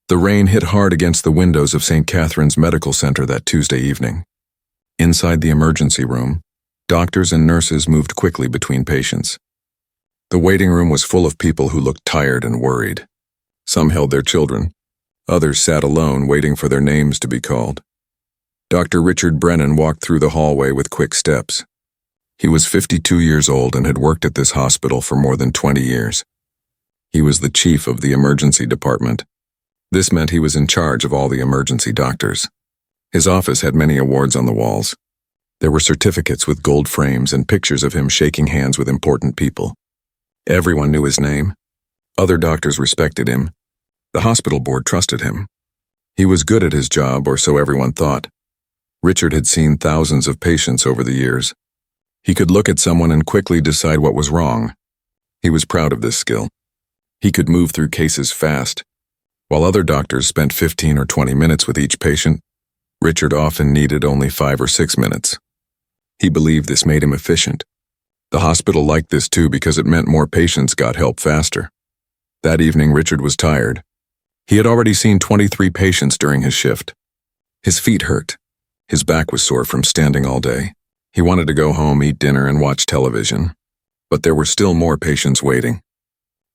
The rain hit hard against the windows of St. Catherine's Medical Center that Tuesday evening. Inside the emergency room, doctors and nurses moved quickly between patients. The waiting room was full of people who looked tired and worried. Some held their children. Others sat alone, waiting for their names to be called. Dr. Richard Brennan walked through the hallway with quick steps. He was 52 years old and had worked at this hospital for more than 20 years. He was the chief of the emergency department. This meant he was in charge of all the emergency doctors. His office had many awards on the walls. There were certificates with gold frames and pictures of him shaking hands with important people. Everyone knew his name. Other doctors respected him. The hospital board trusted him. He was good at his job, or so everyone thought. Richard had seen thousands of patients over the years. He could look at someone and quickly decide what was wrong. He was proud of this skill. He could move through cases fast. While other doctors spent 15 or 20 minutes with each patient, Richard often needed only 5 or 6 minutes. He believed this made him efficient. The hospital liked this too because it meant more patients got help faster. That evening, Richard was tired. He had already seen 23 patients during his shift. His feet hurt. His back was sore from standing all day. He wanted to go home, eat dinner, and watch television. But there were still more patients waiting.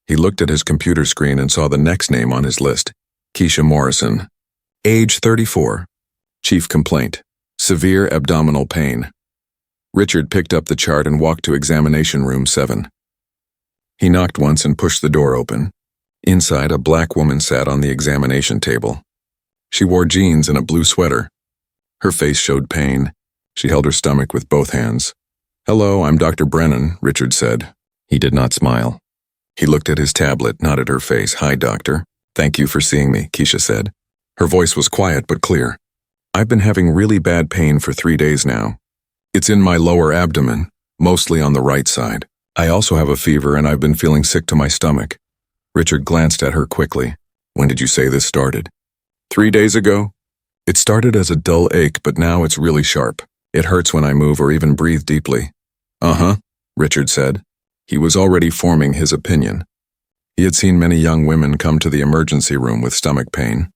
He looked at his computer screen and saw the next name on his list, Keisha Morrison. Age 34. Chief complaint: severe abdominal pain. Richard picked up the chart and walked to examination room 7. He knocked once and pushed the door open. Inside, a black woman sat on the examination table. She wore jeans and a blue sweater. Her face showed pain. She held her stomach with both hands. "Hello, I'm Dr. Brennan," Richard said. He did not smile. He looked at his tablet, not at her face. "Hi, doctor. Thank you for seeing me," Keisha said. Her voice was quiet but clear. "I've been having really bad pain for 3 days now. It's in my lower abdomen, mostly on the right side. I also have a fever and I've been feeling sick to my stomach." Richard glanced at her quickly. "When did you say this started?" 3 days ago. It started as a dull ache, but now it's really sharp. It hurts when I move or even breathe deeply." "Uh-huh," Richard said. He was already forming his opinion. He had seen many young women come to the emergency room with stomach pain.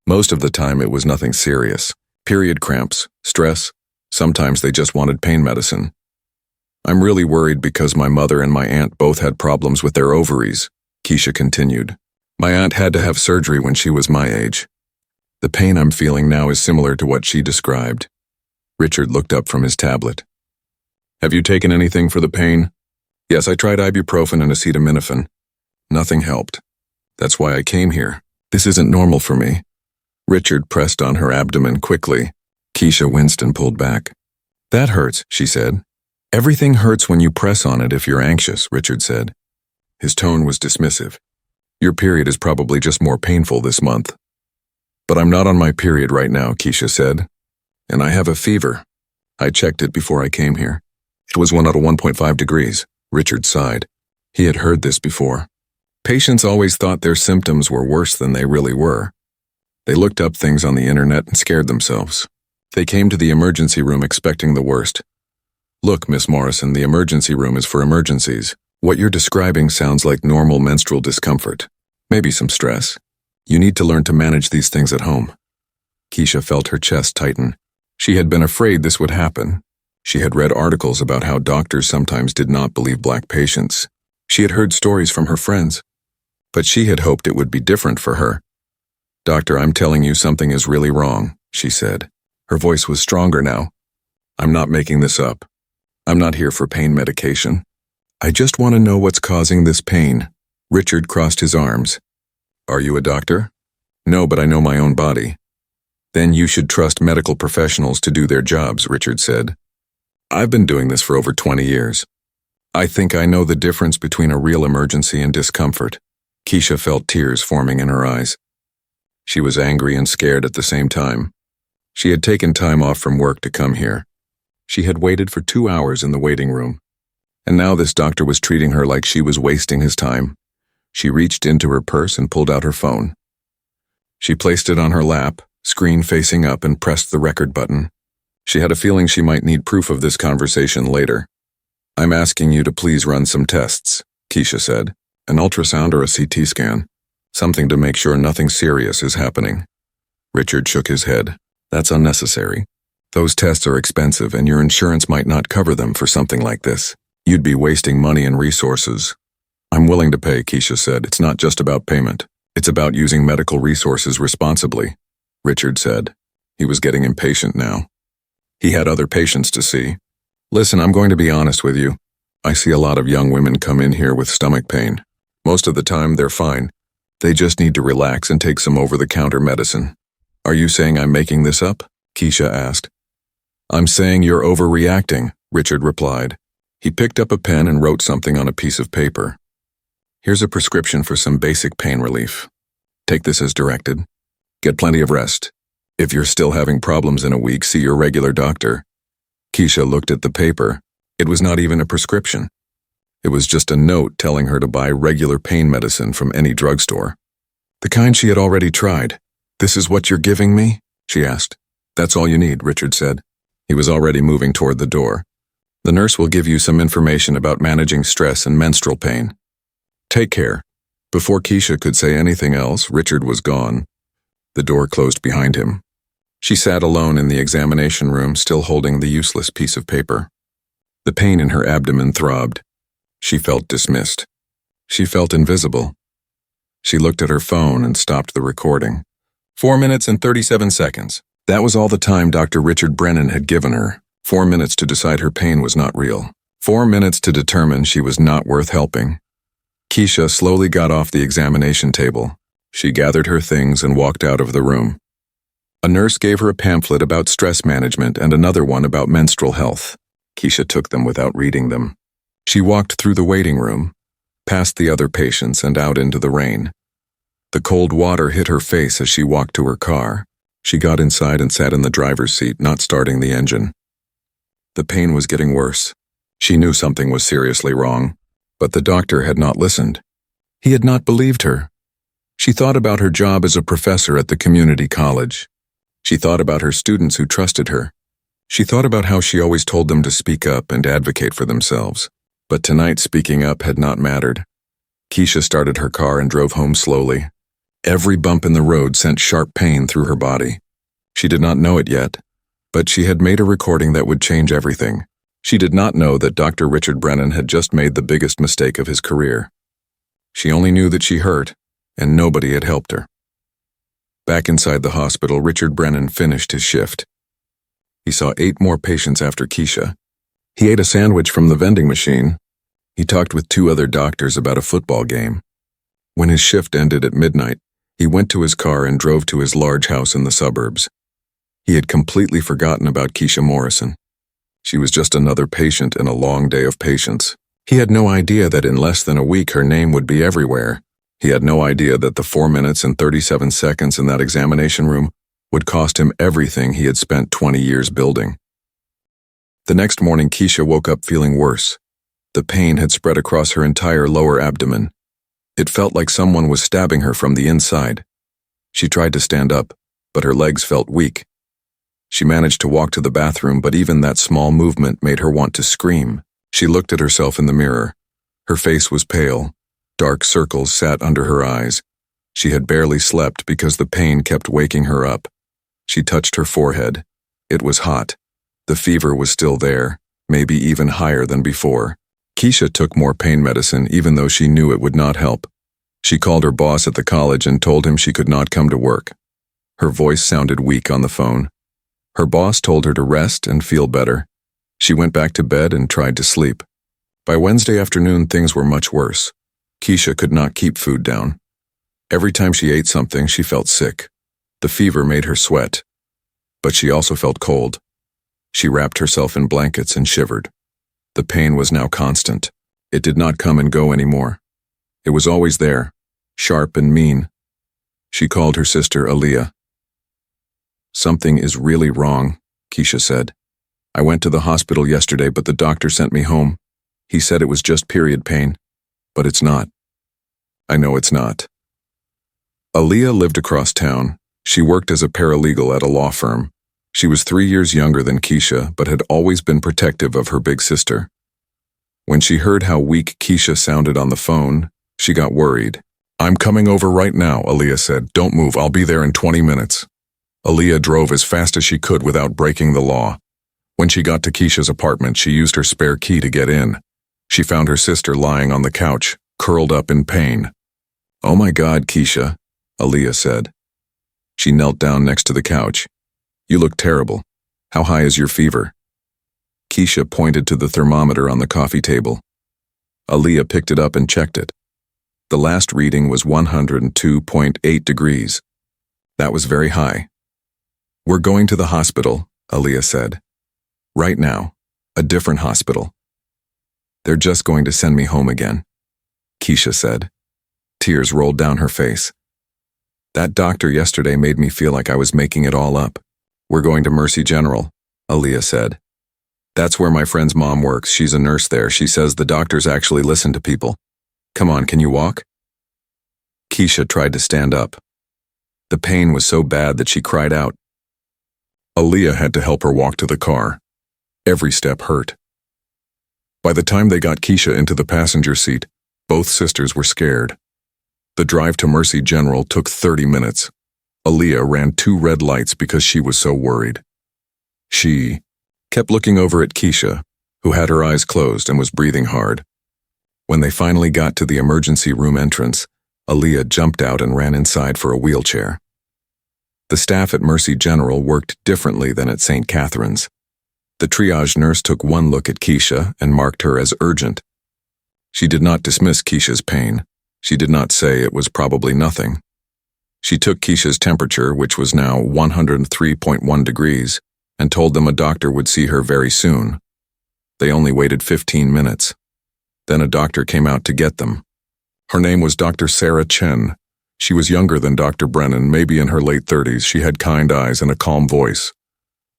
Most of the time it was nothing serious. Period cramps, stress, sometimes they just wanted pain medicine. "I'm really worried because my mother and my aunt both had problems with their ovaries," Keisha continued. "My aunt had to have surgery when she was my age. The pain I'm feeling now is similar to what she described." Richard looked up from his tablet. "Have you taken anything for the pain?" "Yes, I tried ibuprofen and acetaminophen. Nothing helped. That's why I came here. This isn't normal for me." Richard pressed on her abdomen quickly. Keisha winced and pulled back. "That hurts," she said. "Everything hurts when you press on it if you're anxious," Richard said. His tone was dismissive. "Your period is probably just more painful this month." "But I'm not on my period right now," Keisha said. "And I have a fever. I checked it before I came here. It was 1 out of 1.5 degrees. Richard sighed. He had heard this before. Patients always thought their symptoms were worse than they really were. They looked up things on the internet and scared themselves. They came to the emergency room expecting the worst. "Look, Miss Morrison, the emergency room is for emergencies. What you're describing sounds like normal menstrual discomfort. Maybe some stress. You need to learn to manage these things at home." Keisha felt her chest tighten. She had been afraid this would happen. She had read articles about how doctors sometimes did not believe black patients. She had heard stories from her friends. But she had hoped it would be different for her. "Doctor, I'm telling you something is really wrong," she said. Her voice was stronger now. "I'm not making this up. I'm not here for pain medication. I just want to know what's causing this pain." Richard crossed his arms. "Are you a doctor?" "No, but I know my own body." "Then you should trust medical professionals to do their jobs," Richard said. "I've been doing this for over 20 years. I think I know the difference between a real emergency and discomfort." Keisha felt tears forming in her eyes. She was angry and scared at the same time. She had taken time off from work to come here. She had waited for 2 hours in the waiting room. And now this doctor was treating her like she was wasting his time. She reached into her purse and pulled out her phone. She placed it on her lap, screen facing up, and pressed the record button. She had a feeling she might need proof of this conversation later. "I'm asking you to please run some tests," Keisha said. "An ultrasound or a CT scan?" Something to make sure nothing serious is happening. Richard shook his head. That's unnecessary. Those tests are expensive and your insurance might not cover them for something like this. You'd be wasting money and resources. I'm willing to pay, Keisha said. It's not just about payment. It's about using medical resources responsibly, Richard said. He was getting impatient now. He had other patients to see. Listen, I'm going to be honest with you. I see a lot of young women come in here with stomach pain. Most of the time, they're fine. They just need to relax and take some over-the-counter medicine. Are you saying I'm making this up? Keisha asked. I'm saying you're overreacting, Richard replied. He picked up a pen and wrote something on a piece of paper. Here's a prescription for some basic pain relief. Take this as directed. Get plenty of rest. If you're still having problems in a week, see your regular doctor. Keisha looked at the paper. It was not even a prescription. It was just a note telling her to buy regular pain medicine from any drugstore. The kind she had already tried. This is what you're giving me? She asked. That's all you need, Richard said. He was already moving toward the door. The nurse will give you some information about managing stress and menstrual pain. Take care. Before Keisha could say anything else, Richard was gone. The door closed behind him. She sat alone in the examination room, still holding the useless piece of paper. The pain in her abdomen throbbed. She felt dismissed. She felt invisible. She looked at her phone and stopped the recording. 4 minutes and 37 seconds. That was all the time Dr. Richard Brennan had given her. 4 minutes to decide her pain was not real. 4 minutes to determine she was not worth helping. Keisha slowly got off the examination table. She gathered her things and walked out of the room. A nurse gave her a pamphlet about stress management and another one about menstrual health. Keisha took them without reading them. She walked through the waiting room, past the other patients and out into the rain. The cold water hit her face as she walked to her car. She got inside and sat in the driver's seat, not starting the engine. The pain was getting worse. She knew something was seriously wrong, but the doctor had not listened. He had not believed her. She thought about her job as a professor at the community college. She thought about her students who trusted her. She thought about how she always told them to speak up and advocate for themselves. But tonight speaking up had not mattered. Keisha started her car and drove home slowly. Every bump in the road sent sharp pain through her body. She did not know it yet, but she had made a recording that would change everything. She did not know that Dr. Richard Brennan had just made the biggest mistake of his career. She only knew that she hurt, and nobody had helped her. Back inside the hospital, Richard Brennan finished his shift. He saw 8 more patients after Keisha. He ate a sandwich from the vending machine. He talked with 2 other doctors about a football game. When his shift ended at midnight, he went to his car and drove to his large house in the suburbs. He had completely forgotten about Keisha Morrison. She was just another patient in a long day of patience. He had no idea that in less than a week her name would be everywhere. He had no idea that the 4 minutes and 37 seconds in that examination room would cost him everything he had spent 20 years building. The next morning, Keisha woke up feeling worse. The pain had spread across her entire lower abdomen. It felt like someone was stabbing her from the inside. She tried to stand up, but her legs felt weak. She managed to walk to the bathroom, but even that small movement made her want to scream. She looked at herself in the mirror. Her face was pale. Dark circles sat under her eyes. She had barely slept because the pain kept waking her up. She touched her forehead. It was hot. The fever was still there, maybe even higher than before. Keisha took more pain medicine even though she knew it would not help. She called her boss at the college and told him she could not come to work. Her voice sounded weak on the phone. Her boss told her to rest and feel better. She went back to bed and tried to sleep. By Wednesday afternoon, things were much worse. Keisha could not keep food down. Every time she ate something, she felt sick. The fever made her sweat. But she also felt cold. She wrapped herself in blankets and shivered. The pain was now constant. It did not come and go anymore. It was always there, sharp and mean. She called her sister Aaliyah. Something is really wrong, Keisha said. I went to the hospital yesterday, but the doctor sent me home. He said it was just period pain, but it's not. I know it's not. Aaliyah lived across town. She worked as a paralegal at a law firm. She was 3 years younger than Keisha, but had always been protective of her big sister. When she heard how weak Keisha sounded on the phone, she got worried. I'm coming over right now, Aaliyah said. Don't move, I'll be there in 20 minutes. Aaliyah drove as fast as she could without breaking the law. When she got to Keisha's apartment, she used her spare key to get in. She found her sister lying on the couch, curled up in pain. "Oh my God, Keisha," Aaliyah said. She knelt down next to the couch. "You look terrible. How high is your fever?" Keisha pointed to the thermometer on the coffee table. Aaliyah picked it up and checked it. The last reading was 102.8 degrees. That was very high. "We're going to the hospital," Aaliyah said. "Right now. A different hospital." "They're just going to send me home again," Keisha said. Tears rolled down her face. "That doctor yesterday made me feel like I was making it all up." "We're going to Mercy General," Aaliyah said. "That's where my friend's mom works. She's a nurse there. She says the doctors actually listen to people. Come on, can you walk?" Keisha tried to stand up. The pain was so bad that she cried out. Aaliyah had to help her walk to the car. Every step hurt. By the time they got Keisha into the passenger seat, both sisters were scared. The drive to Mercy General took 30 minutes. Aaliyah ran 2 red lights because she was so worried. She kept looking over at Keisha, who had her eyes closed and was breathing hard. When they finally got to the emergency room entrance, Aaliyah jumped out and ran inside for a wheelchair. The staff at Mercy General worked differently than at St. Catherine's. The triage nurse took one look at Keisha and marked her as urgent. She did not dismiss Keisha's pain. She did not say it was probably nothing. She took Keisha's temperature, which was now 103.1 degrees, and told them a doctor would see her very soon. They only waited 15 minutes. Then a doctor came out to get them. Her name was Dr. Sarah Chen. She was younger than Dr. Brennan, maybe in her late 30s. She had kind eyes and a calm voice.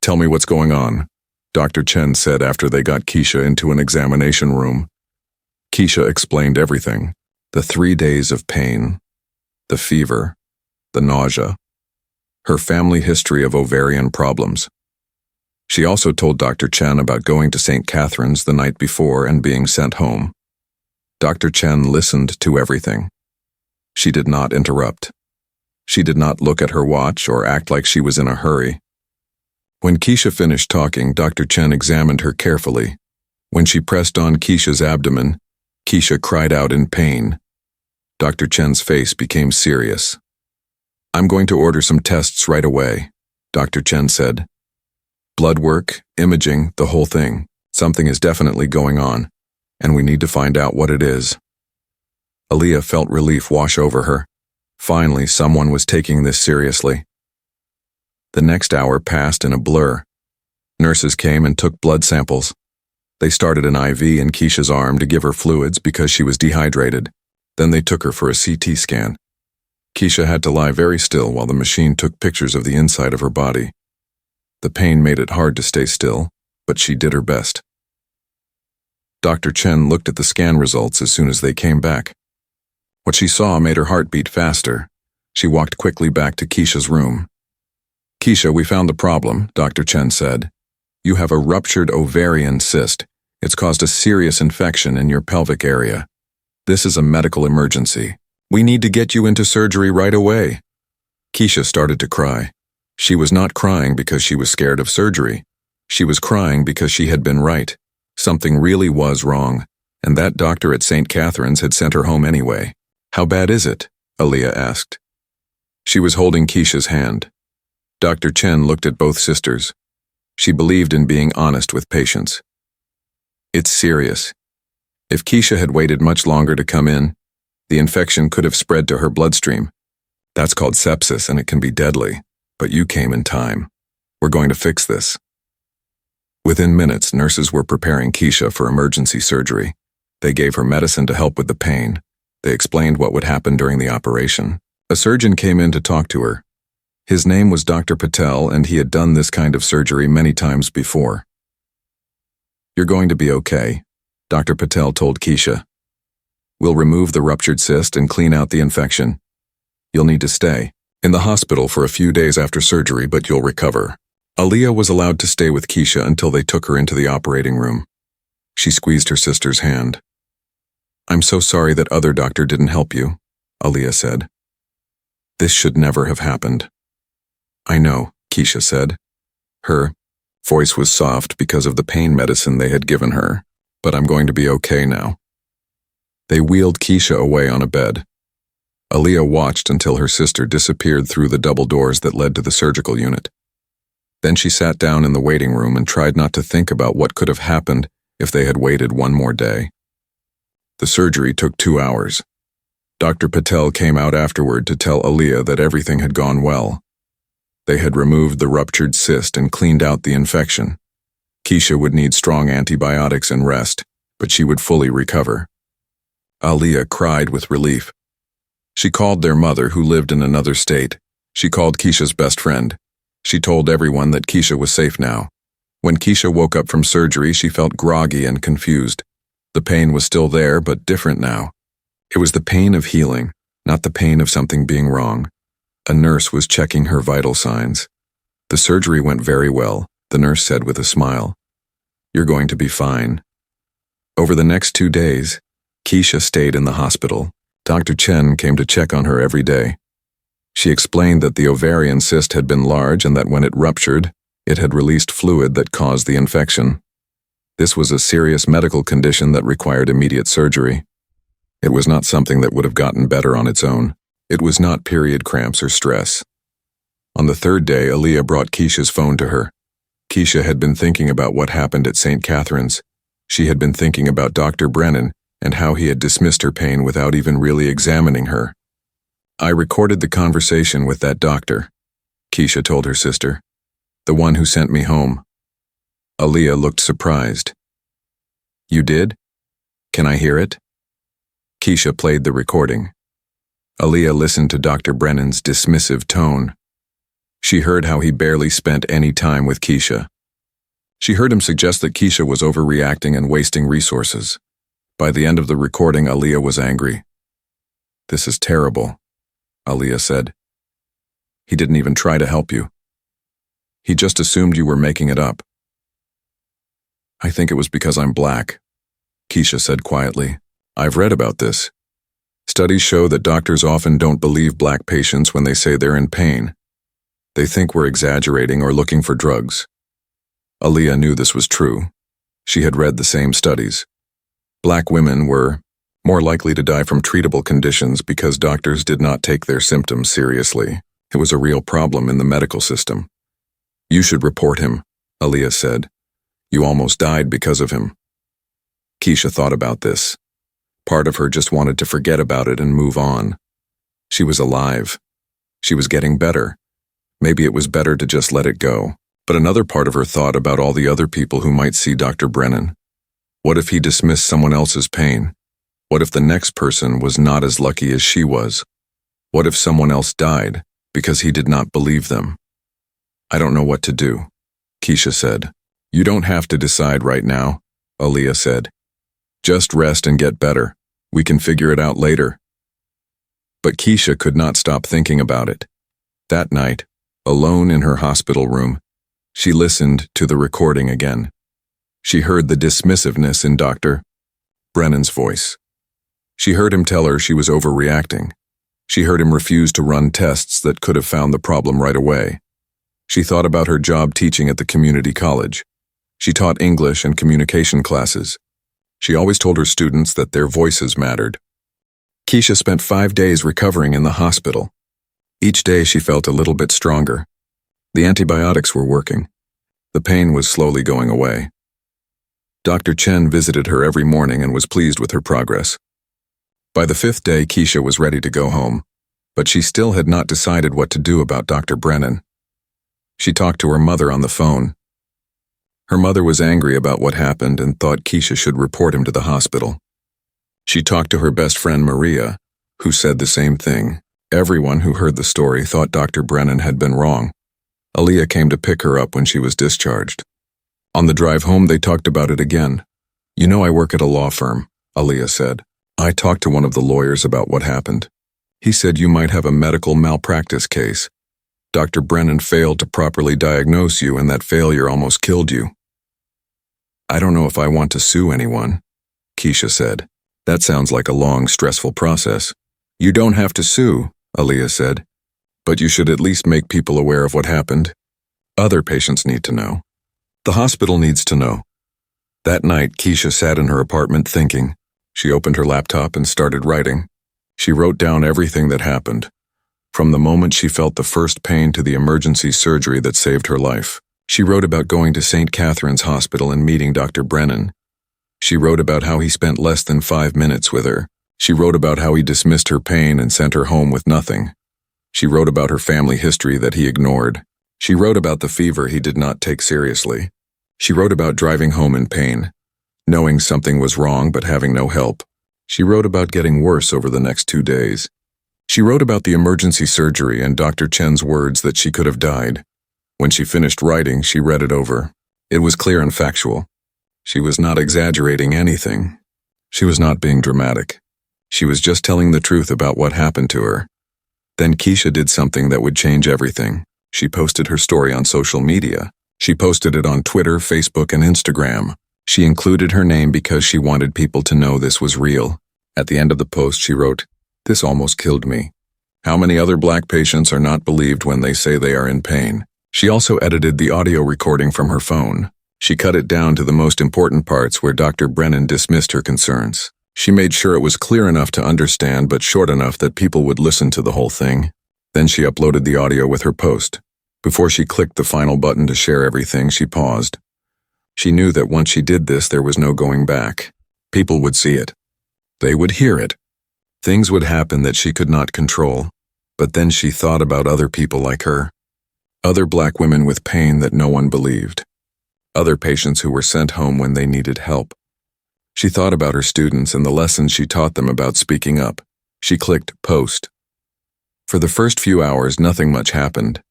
"Tell me what's going on," Dr. Chen said after they got Keisha into an examination room. Keisha explained everything. The 3 days of pain, the fever, the nausea, her family history of ovarian problems. She also told Dr. Chen about going to St. Catherine's the night before and being sent home. Dr. Chen listened to everything. She did not interrupt. She did not look at her watch or act like she was in a hurry. When Keisha finished talking, Dr. Chen examined her carefully. When she pressed on Keisha's abdomen, Keisha cried out in pain. Dr. Chen's face became serious. "I'm going to order some tests right away," Dr. Chen said. "Blood work, imaging, the whole thing. Something is definitely going on, and we need to find out what it is." Aaliyah felt relief wash over her. Finally, someone was taking this seriously. The next hour passed in a blur. Nurses came and took blood samples. They started an IV in Keisha's arm to give her fluids because she was dehydrated. Then they took her for a CT scan. Keisha had to lie very still while the machine took pictures of the inside of her body. The pain made it hard to stay still, but she did her best. Dr. Chen looked at the scan results as soon as they came back. What she saw made her heart beat faster. She walked quickly back to Keisha's room. "Keisha, we found the problem," Dr. Chen said. "You have a ruptured ovarian cyst. It's caused a serious infection in your pelvic area. This is a medical emergency. We need to get you into surgery right away." Keisha started to cry. She was not crying because she was scared of surgery. She was crying because she had been right. Something really was wrong, and that doctor at St. Catherine's had sent her home anyway. "How bad is it?" Aaliyah asked. She was holding Keisha's hand. Dr. Chen looked at both sisters. She believed in being honest with patients. "It's serious. If Keisha had waited much longer to come in, the infection could have spread to her bloodstream. That's called sepsis, and it can be deadly. But you came in time. We're going to fix this." Within minutes, nurses were preparing Keisha for emergency surgery. They gave her medicine to help with the pain. They explained what would happen during the operation. A surgeon came in to talk to her. His name was Dr. Patel, and he had done this kind of surgery many times before. "You're going to be okay," Dr. Patel told Keisha. "We'll remove the ruptured cyst and clean out the infection. You'll need to stay in the hospital for a few days after surgery, but you'll recover." Aaliyah was allowed to stay with Keisha until they took her into the operating room. She squeezed her sister's hand. "I'm so sorry that other doctor didn't help you," Aaliyah said. This should never have happened. I know, Keisha said. Her voice was soft because of the pain medicine they had given her, but I'm going to be okay now. They wheeled Keisha away on a bed. Aaliyah watched until her sister disappeared through the double doors that led to the surgical unit. Then she sat down in the waiting room and tried not to think about what could have happened if they had waited one more day. The surgery took 2 hours. Dr. Patel came out afterward to tell Aaliyah that everything had gone well. They had removed the ruptured cyst and cleaned out the infection. Keisha would need strong antibiotics and rest, but she would fully recover. Aaliyah cried with relief. She called their mother, who lived in another state. She called Keisha's best friend. She told everyone that Keisha was safe now. When Keisha woke up from surgery, she felt groggy and confused. The pain was still there, but different now. It was the pain of healing, not the pain of something being wrong. A nurse was checking her vital signs. The surgery went very well, the nurse said with a smile. You're going to be fine. Over the next 2 days, Keisha stayed in the hospital. Dr. Chen came to check on her every day. She explained that the ovarian cyst had been large and that when it ruptured, it had released fluid that caused the infection. This was a serious medical condition that required immediate surgery. It was not something that would have gotten better on its own. It was not period cramps or stress. On the 3rd day, Aaliyah brought Keisha's phone to her. Keisha had been thinking about what happened at St. Catherine's. She had been thinking about Dr. Brennan and how he had dismissed her pain without even really examining her. I recorded the conversation with that doctor, Keisha told her sister. The one who sent me home. Aaliyah looked surprised. You did? Can I hear it? Keisha played the recording. Aaliyah listened to Dr. Brennan's dismissive tone. She heard how he barely spent any time with Keisha. She heard him suggest that Keisha was overreacting and wasting resources. By the end of the recording, Aaliyah was angry. This is terrible, Aaliyah said. He didn't even try to help you. He just assumed you were making it up. I think it was because I'm black, Keisha said quietly. I've read about this. Studies show that doctors often don't believe black patients when they say they're in pain. They think we're exaggerating or looking for drugs. Aaliyah knew this was true. She had read the same studies. Black women were more likely to die from treatable conditions because doctors did not take their symptoms seriously. It was a real problem in the medical system. You should report him, Aaliyah said. You almost died because of him. Keisha thought about this. Part of her just wanted to forget about it and move on. She was alive. She was getting better. Maybe it was better to just let it go. But another part of her thought about all the other people who might see Dr. Brennan. What if he dismissed someone else's pain? What if the next person was not as lucky as she was? What if someone else died because he did not believe them? I don't know what to do, Keisha said. You don't have to decide right now, Aaliyah said. Just rest and get better. We can figure it out later. But Keisha could not stop thinking about it. That night, alone in her hospital room, she listened to the recording again. She heard the dismissiveness in Dr. Brennan's voice. She heard him tell her she was overreacting. She heard him refuse to run tests that could have found the problem right away. She thought about her job teaching at the community college. She taught English and communication classes. She always told her students that their voices mattered. Keisha spent 5 days recovering in the hospital. Each day she felt a little bit stronger. The antibiotics were working. The pain was slowly going away. Dr. Chen visited her every morning and was pleased with her progress. By the 5th day, Keisha was ready to go home, but she still had not decided what to do about Dr. Brennan. She talked to her mother on the phone. Her mother was angry about what happened and thought Keisha should report him to the hospital. She talked to her best friend Maria, who said the same thing. Everyone who heard the story thought Dr. Brennan had been wrong. Aaliyah came to pick her up when she was discharged. On the drive home, they talked about it again. You know, I work at a law firm, Aaliyah said. I talked to one of the lawyers about what happened. He said you might have a medical malpractice case. Dr. Brennan failed to properly diagnose you, and that failure almost killed you. I don't know if I want to sue anyone, Keisha said. That sounds like a long, stressful process. You don't have to sue, Aaliyah said, but you should at least make people aware of what happened. Other patients need to know. The hospital needs to know. That night, Keisha sat in her apartment thinking. She opened her laptop and started writing. She wrote down everything that happened, from the moment she felt the first pain to the emergency surgery that saved her life. She wrote about going to St. Catherine's Hospital and meeting Dr. Brennan. She wrote about how he spent less than 5 minutes with her. She wrote about how he dismissed her pain and sent her home with nothing. She wrote about her family history that he ignored. She wrote about the fever he did not take seriously. She wrote about driving home in pain, knowing something was wrong but having no help. She wrote about getting worse over the next 2 days. She wrote about the emergency surgery and Dr. Chen's words that she could have died. When she finished writing, she read it over. It was clear and factual. She was not exaggerating anything. She was not being dramatic. She was just telling the truth about what happened to her. Then Keisha did something that would change everything. She posted her story on social media. She posted it on Twitter, Facebook, and Instagram. She included her name because she wanted people to know this was real. At the end of the post, she wrote, "This almost killed me. How many other Black patients are not believed when they say they are in pain?" She also edited the audio recording from her phone. She cut it down to the most important parts where Dr. Brennan dismissed her concerns. She made sure it was clear enough to understand but short enough that people would listen to the whole thing. Then she uploaded the audio with her post. Before she clicked the final button to share everything, she paused. She knew that once she did this, there was no going back. People would see it. They would hear it. Things would happen that she could not control. But then she thought about other people like her. Other Black women with pain that no one believed. Other patients who were sent home when they needed help. She thought about her students and the lessons she taught them about speaking up. She clicked post. For the first few hours, nothing much happened.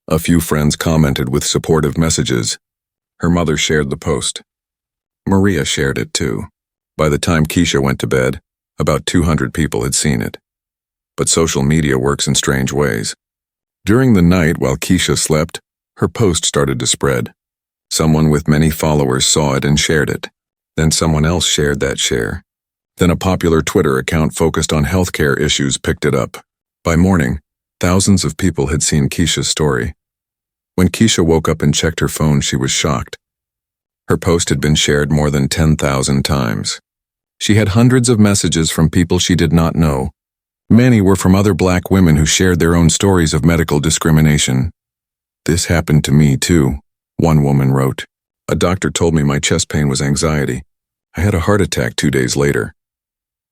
A few friends commented with supportive messages. Her mother shared the post. Maria shared it too. By the time Keisha went to bed, about 200 people had seen it. But social media works in strange ways. During the night while Keisha slept, her post started to spread. Someone with many followers saw it and shared it. Then someone else shared that share. Then a popular Twitter account focused on healthcare issues picked it up. By morning, thousands of people had seen Keisha's story. When Keisha woke up and checked her phone, she was shocked. Her post had been shared more than 10,000 times. She had hundreds of messages from people she did not know. Many were from other Black women who shared their own stories of medical discrimination. "This happened to me too," one woman wrote. "A doctor told me my chest pain was anxiety. I had a heart attack 2 days later.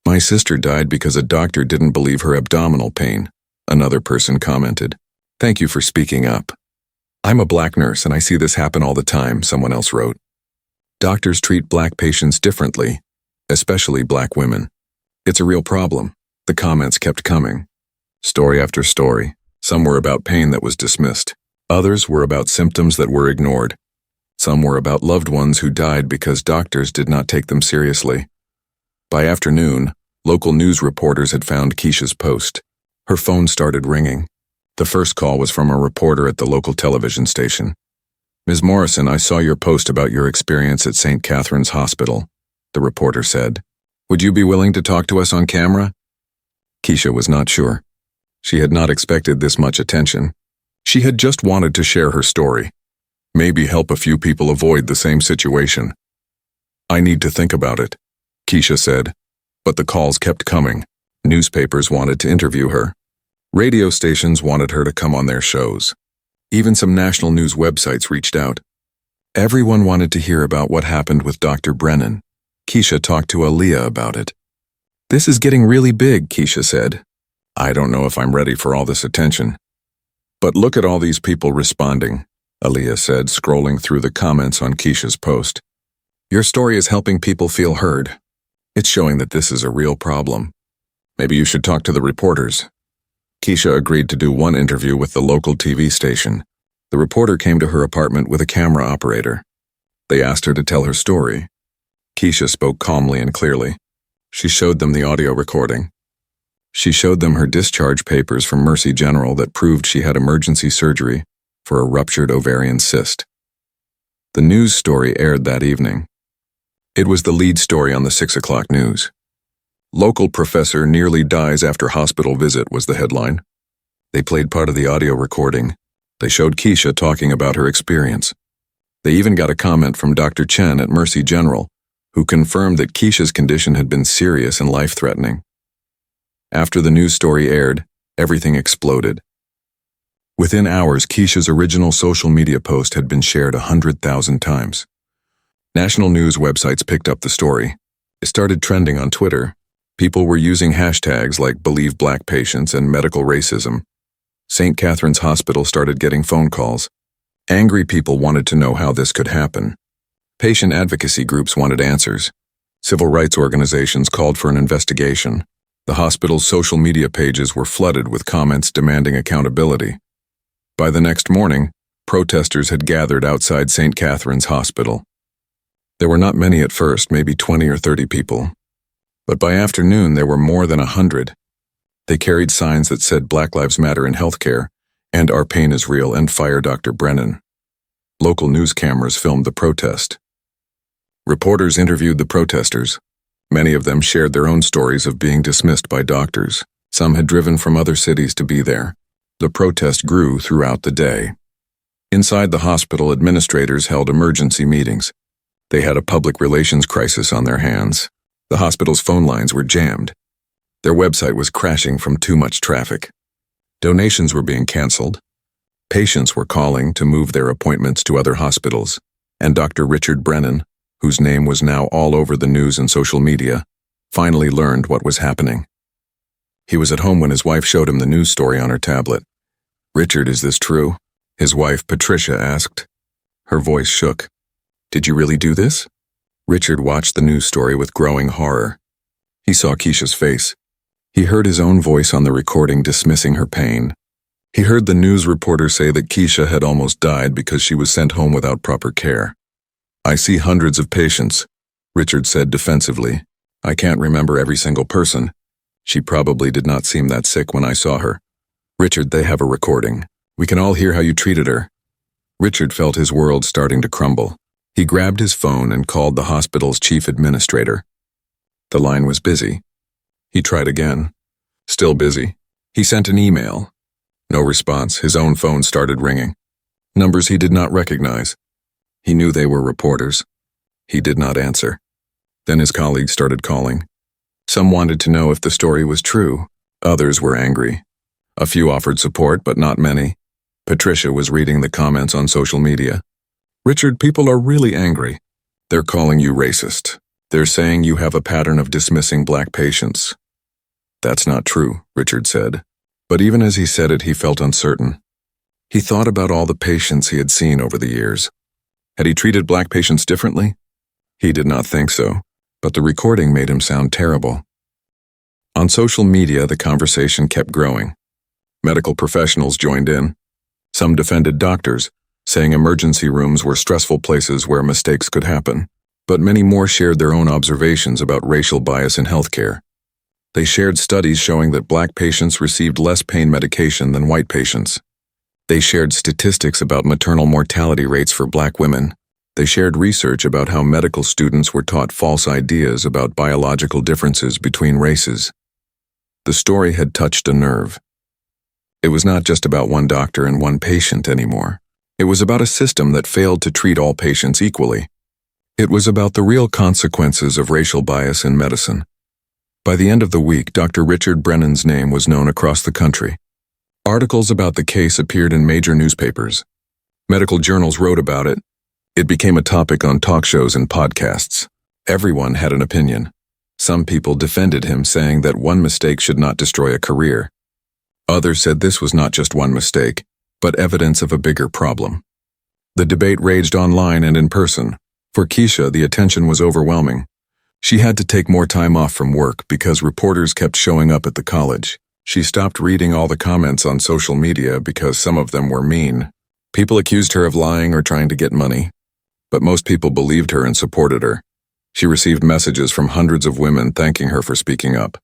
My sister died because a doctor didn't believe her abdominal pain," another person commented. "Thank you for speaking up. I'm a Black nurse and I see this happen all the time," someone else wrote. Doctors treat Black patients differently, especially Black women. It's a real problem. The comments kept coming. Story after story. Some were about pain that was dismissed. Others were about symptoms that were ignored. Some were about loved ones who died because doctors did not take them seriously. By afternoon, local news reporters had found Keisha's post. Her phone started ringing. The first call was from a reporter at the local television station. "Ms. Morrison, I saw your post about your experience at St. Catherine's Hospital," the reporter said. "Would you be willing to talk to us on camera?" Keisha was not sure. She had not expected this much attention. She had just wanted to share her story. Maybe help a few people avoid the same situation. "I need to think about it," Keisha said. But the calls kept coming. Newspapers wanted to interview her. Radio stations wanted her to come on their shows. Even some national news websites reached out. Everyone wanted to hear about what happened with Dr. Brennan. Keisha talked to Aaliyah about it. "This is getting really big," Keisha said. "I don't know if I'm ready for all this attention." "But look at all these people responding," Aaliyah said, scrolling through the comments on Keisha's post. "Your story is helping people feel heard. It's showing that this is a real problem. Maybe you should talk to the reporters." Keisha agreed to do one interview with the local TV station. The reporter came to her apartment with a camera operator. They asked her to tell her story. Keisha spoke calmly and clearly. She showed them the audio recording. She showed them her discharge papers from Mercy General that proved she had emergency surgery for a ruptured ovarian cyst. The news story aired that evening. It was the lead story on the 6 o'clock news. Local professor nearly dies after hospital visit was the headline. They played part of the audio recording. They showed Keisha talking about her experience. They even got a comment from Dr. Chen at Mercy General, who confirmed that Keisha's condition had been serious and life-threatening. After the news story aired, everything exploded. Within hours, Keisha's original social media post had been shared 100,000 times. National news websites picked up the story. It started trending on Twitter. People were using hashtags like Believe Black Patients and Medical Racism. St. Catherine's Hospital started getting phone calls. Angry people wanted to know how this could happen. Patient advocacy groups wanted answers. Civil rights organizations called for an investigation. The hospital's social media pages were flooded with comments demanding accountability. By the next morning, protesters had gathered outside St. Catherine's Hospital. There were not many at first, maybe 20 or 30 people. But by afternoon, there were more than 100. They carried signs that said Black Lives Matter in healthcare, and Our Pain is Real, and Fire Dr. Brennan. Local news cameras filmed the protest. Reporters interviewed the protesters. Many of them shared their own stories of being dismissed by doctors. Some had driven from other cities to be there. The protest grew throughout the day. Inside the hospital, administrators held emergency meetings. They had a public relations crisis on their hands. The hospital's phone lines were jammed. Their website was crashing from too much traffic. Donations were being canceled. Patients were calling to move their appointments to other hospitals. And Dr. Richard Brennan, whose name was now all over the news and social media, finally learned what was happening. He was at home when his wife showed him the news story on her tablet. "Richard, is this true?" His wife, Patricia, asked. Her voice shook. "Did you really do this?" Richard watched the news story with growing horror. He saw Keisha's face. He heard his own voice on the recording dismissing her pain. He heard the news reporter say that Keisha had almost died because she was sent home without proper care. "I see hundreds of patients," Richard said defensively. "I can't remember every single person. She probably did not seem that sick when I saw her." "Richard, they have a recording. We can all hear how you treated her." Richard felt his world starting to crumble. He grabbed his phone and called the hospital's chief administrator. The line was busy. He tried again. Still busy. He sent an email. No response. His own phone started ringing. Numbers he did not recognize. He knew they were reporters. He did not answer. Then his colleagues started calling. Some wanted to know if the story was true. Others were angry. A few offered support, but not many. Patricia was reading the comments on social media. "Richard, people are really angry. They're calling you racist. They're saying you have a pattern of dismissing black patients." "That's not true," Richard said. But even as he said it, he felt uncertain. He thought about all the patients he had seen over the years. Had he treated black patients differently? He did not think so, but the recording made him sound terrible. On social media, the conversation kept growing. Medical professionals joined in. Some defended doctors, saying emergency rooms were stressful places where mistakes could happen. But many more shared their own observations about racial bias in healthcare. They shared studies showing that black patients received less pain medication than white patients. They shared statistics about maternal mortality rates for black women. They shared research about how medical students were taught false ideas about biological differences between races. The story had touched a nerve. It was not just about one doctor and one patient anymore. It was about a system that failed to treat all patients equally. It was about the real consequences of racial bias in medicine. By the end of the week, Dr. Richard Brennan's name was known across the country. Articles about the case appeared in major newspapers. Medical journals wrote about it. It became a topic on talk shows and podcasts. Everyone had an opinion. Some people defended him, saying that one mistake should not destroy a career. Others said this was not just one mistake, but evidence of a bigger problem. The debate raged online and in person. For Keisha, the attention was overwhelming. She had to take more time off from work because reporters kept showing up at the college. She stopped reading all the comments on social media because some of them were mean. People accused her of lying or trying to get money. But most people believed her and supported her. She received messages from hundreds of women thanking her for speaking up.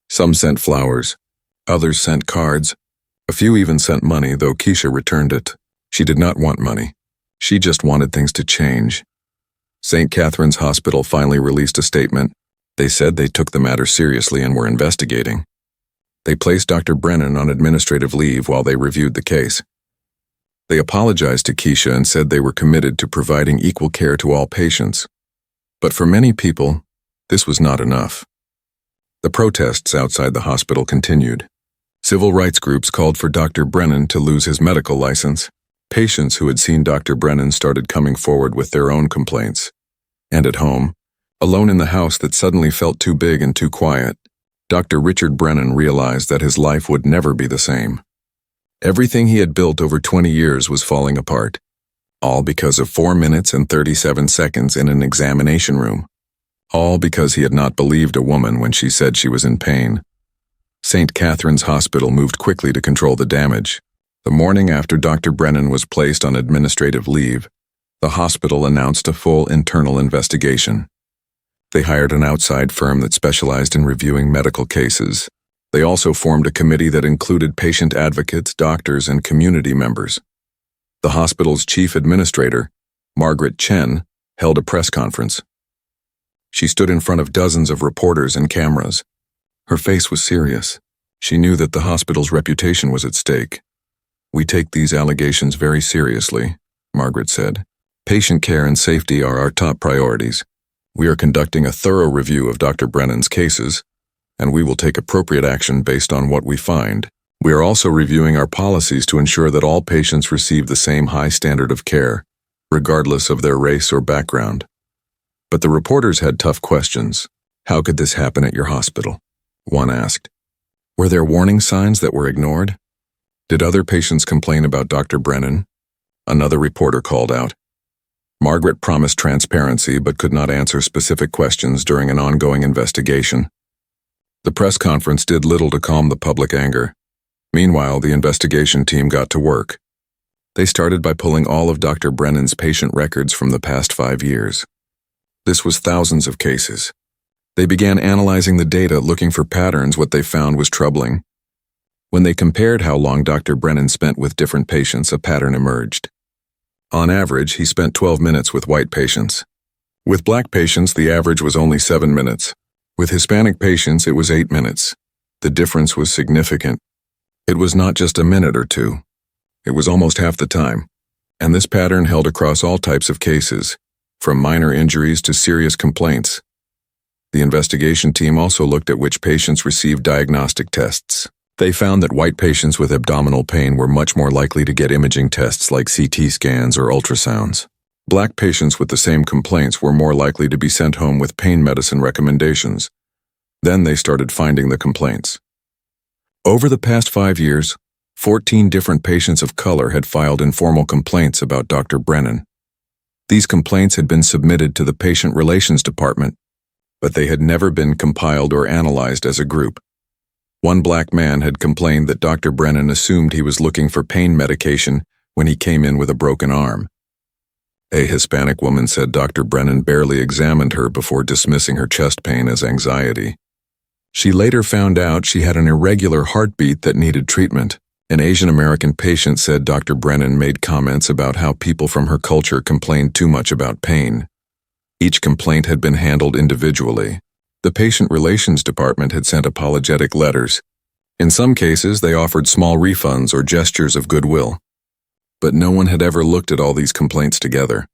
Some sent flowers. Others sent cards. A few even sent money, though Keisha returned it. She did not want money. She just wanted things to change. St. Catherine's Hospital finally released a statement. They said they took the matter seriously and were investigating. They placed Dr. Brennan on administrative leave while they reviewed the case. They apologized to Keisha and said they were committed to providing equal care to all patients. But for many people, this was not enough. The protests outside the hospital continued. Civil rights groups called for Dr. Brennan to lose his medical license. Patients who had seen Dr. Brennan started coming forward with their own complaints. And at home, alone in the house that suddenly felt too big and too quiet, Dr. Richard Brennan realized that his life would never be the same. Everything he had built over 20 years was falling apart, all because of 4 minutes and 37 seconds in an examination room. All because he had not believed a woman when she said she was in pain. St. Catherine's Hospital moved quickly to control the damage. The morning after Dr. Brennan was placed on administrative leave, the hospital announced a full internal investigation. They hired an outside firm that specialized in reviewing medical cases. They also formed a committee that included patient advocates, doctors, and community members. The hospital's chief administrator, Margaret Chen, held a press conference. She stood in front of dozens of reporters and cameras. Her face was serious. She knew that the hospital's reputation was at stake. "We take these allegations very seriously," Margaret said. "Patient care and safety are our top priorities. We are conducting a thorough review of Dr. Brennan's cases, and we will take appropriate action based on what we find. We are also reviewing our policies to ensure that all patients receive the same high standard of care, regardless of their race or background." But the reporters had tough questions. "How could this happen at your hospital?" one asked. "Were there warning signs that were ignored? Did other patients complain about Dr. Brennan?" Another reporter called out. Margaret promised transparency but could not answer specific questions during an ongoing investigation. The press conference did little to calm the public anger. Meanwhile, the investigation team got to work. They started by pulling all of Dr. Brennan's patient records from the past 5 years. This was thousands of cases. They began analyzing the data, looking for patterns. What they found was troubling. When they compared how long Dr. Brennan spent with different patients, a pattern emerged. On average, he spent 12 minutes with white patients. With black patients, the average was only 7 minutes. With Hispanic patients, it was 8 minutes. The difference was significant. It was not just a minute or two. It was almost half the time. And this pattern held across all types of cases, from minor injuries to serious complaints. The investigation team also looked at which patients received diagnostic tests. They found that white patients with abdominal pain were much more likely to get imaging tests like CT scans or ultrasounds. Black patients with the same complaints were more likely to be sent home with pain medicine recommendations. Then they started finding the complaints. Over the past 5 years, 14 different patients of color had filed informal complaints about Dr. Brennan. These complaints had been submitted to the Patient Relations Department, but they had never been compiled or analyzed as a group. One black man had complained that Dr. Brennan assumed he was looking for pain medication when he came in with a broken arm. A Hispanic woman said Dr. Brennan barely examined her before dismissing her chest pain as anxiety. She later found out she had an irregular heartbeat that needed treatment. An Asian American patient said Dr. Brennan made comments about how people from her culture complained too much about pain. Each complaint had been handled individually. The Patient Relations Department had sent apologetic letters. In some cases, they offered small refunds or gestures of goodwill. But no one had ever looked at all these complaints together.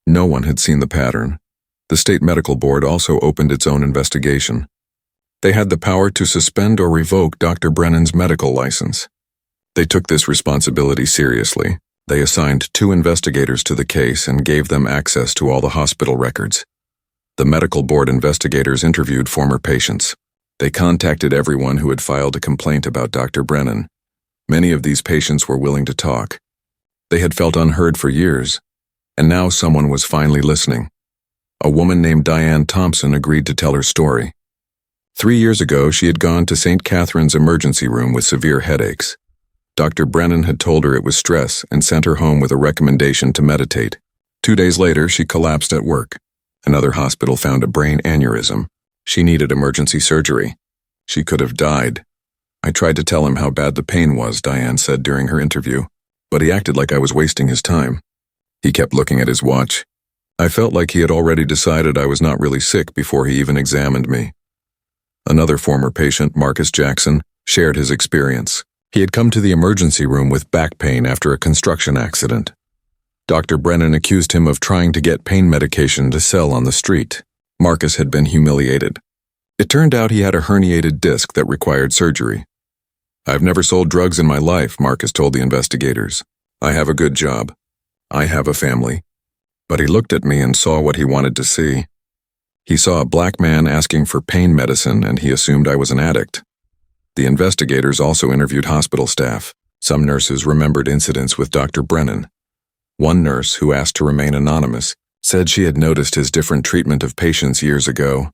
No one had seen the pattern. The State Medical Board also opened its own investigation. They had the power to suspend or revoke Dr. Brennan's medical license. They took this responsibility seriously. They assigned 2 investigators to the case and gave them access to all the hospital records. The medical board investigators interviewed former patients. They contacted everyone who had filed a complaint about Dr. Brennan. Many of these patients were willing to talk. They had felt unheard for years, and now someone was finally listening. A woman named Diane Thompson agreed to tell her story. 3 years ago, she had gone to St. Catherine's emergency room with severe headaches. Dr. Brennan had told her it was stress and sent her home with a recommendation to meditate. 2 days later, she collapsed at work. Another hospital found a brain aneurysm. She needed emergency surgery. She could have died. "I tried to tell him how bad the pain was," Diane said during her interview, "but he acted like I was wasting his time. He kept looking at his watch. I felt like he had already decided I was not really sick before he even examined me. Another former patient, Marcus Jackson, shared his experience. He had come to the emergency room with back pain after a construction accident. Dr. Brennan accused him of trying to get pain medication to sell on the street. Marcus had been humiliated. It turned out he had a herniated disc that required surgery. "I've never sold drugs in my life," Marcus told the investigators. "I have a good job. I have a family." But he looked at me and saw what he wanted to see. He saw a black man asking for pain medicine, and he assumed I was an addict. The investigators also interviewed hospital staff. Some nurses remembered incidents with Dr. Brennan. One nurse, who asked to remain anonymous, said she had noticed his different treatment of patients years ago.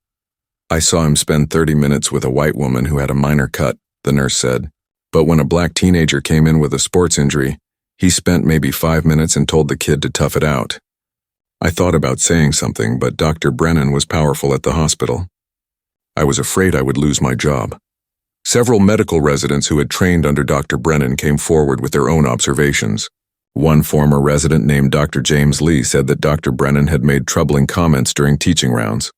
"I saw him spend 30 minutes with a white woman who had a minor cut," the nurse said. "But when a black teenager came in with a sports injury, he spent maybe 5 minutes and told the kid to tough it out." I thought about saying something, but Dr. Brennan was powerful at the hospital. I was afraid I would lose my job. Several medical residents who had trained under Dr. Brennan came forward with their own observations. One former resident named Dr. James Lee said that Dr. Brennan had made troubling comments during teaching rounds.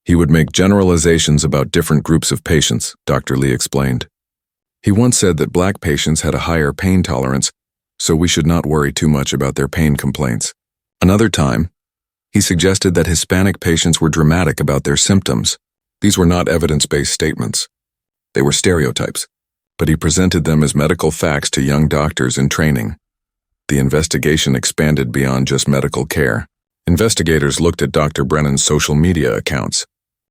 He would make generalizations about different groups of patients, Dr. Lee explained. He once said that black patients had a higher pain tolerance, so we should not worry too much about their pain complaints. Another time, he suggested that Hispanic patients were dramatic about their symptoms. These were not evidence-based statements. They were stereotypes, but he presented them as medical facts to young doctors in training. The investigation expanded beyond just medical care. Investigators looked at Dr. Brennan's social media accounts.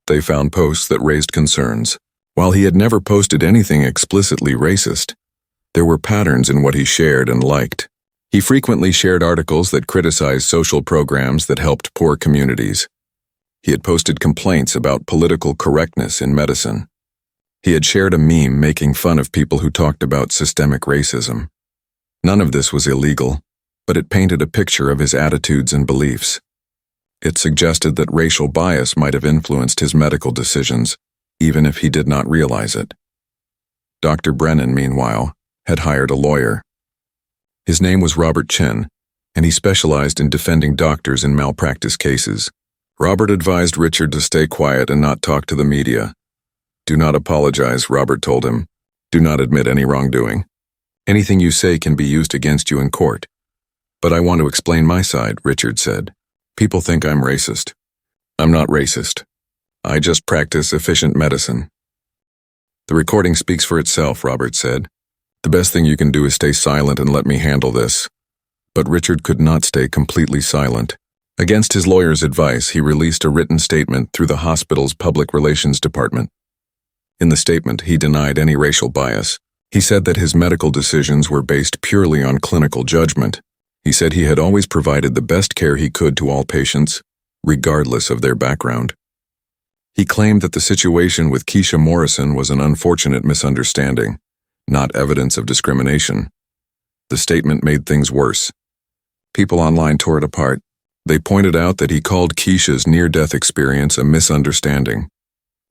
They found posts that raised concerns. While he had never posted anything explicitly racist, there were patterns in what he shared and liked. He frequently shared articles that criticized social programs that helped poor communities. He had posted complaints about political correctness in medicine. He had shared a meme making fun of people who talked about systemic racism. None of this was illegal, but it painted a picture of his attitudes and beliefs. It suggested that racial bias might have influenced his medical decisions, even if he did not realize it. Dr. Brennan, meanwhile, had hired a lawyer. His name was Robert Chen, and he specialized in defending doctors in malpractice cases. Robert advised Richard to stay quiet and not talk to the media. "Do not apologize," Robert told him. "Do not admit any wrongdoing. Anything you say can be used against you in court." "But I want to explain my side," Richard said. "People think I'm racist. I'm not racist. I just practice efficient medicine." "The recording speaks for itself," Robert said. "The best thing you can do is stay silent and let me handle this." But Richard could not stay completely silent. Against his lawyer's advice, he released a written statement through the hospital's public relations department. In the statement, he denied any racial bias. He said that his medical decisions were based purely on clinical judgment. He said he had always provided the best care he could to all patients, regardless of their background. He claimed that the situation with Keisha Morrison was an unfortunate misunderstanding, not evidence of discrimination. The statement made things worse. People online tore it apart. They pointed out that he called Keisha's near-death experience a misunderstanding.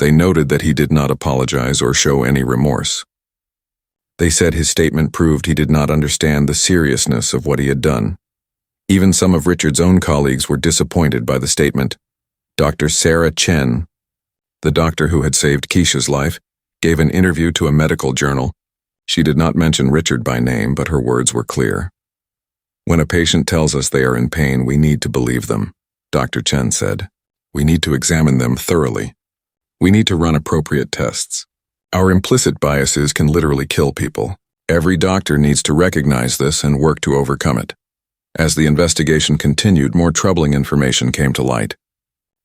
They noted that he did not apologize or show any remorse. They said his statement proved he did not understand the seriousness of what he had done. Even some of Richard's own colleagues were disappointed by the statement. Dr. Sarah Chen, the doctor who had saved Keisha's life, gave an interview to a medical journal. She did not mention Richard by name, but her words were clear. "When a patient tells us they are in pain, we need to believe them," Dr. Chen said. "We need to examine them thoroughly. We need to run appropriate tests. Our implicit biases can literally kill people. Every doctor needs to recognize this and work to overcome it." As the investigation continued, more troubling information came to light.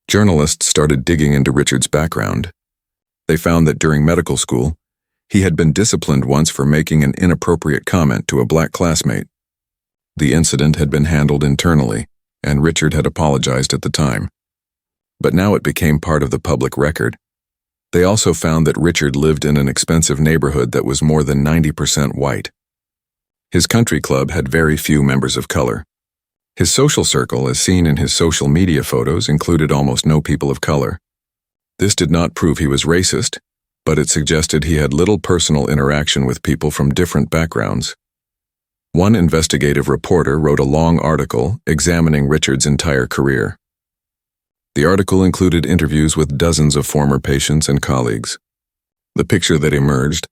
Journalists started digging into Richard's background. They found that during medical school, he had been disciplined once for making an inappropriate comment to a black classmate. The incident had been handled internally, and Richard had apologized at the time. But now it became part of the public record. They also found that Richard lived in an expensive neighborhood that was more than 90% white. His country club had very few members of color. His social circle, as seen in his social media photos, included almost no people of color. This did not prove he was racist, but it suggested he had little personal interaction with people from different backgrounds. One investigative reporter wrote a long article examining Richard's entire career. The article included interviews with dozens of former patients and colleagues. The picture that emerged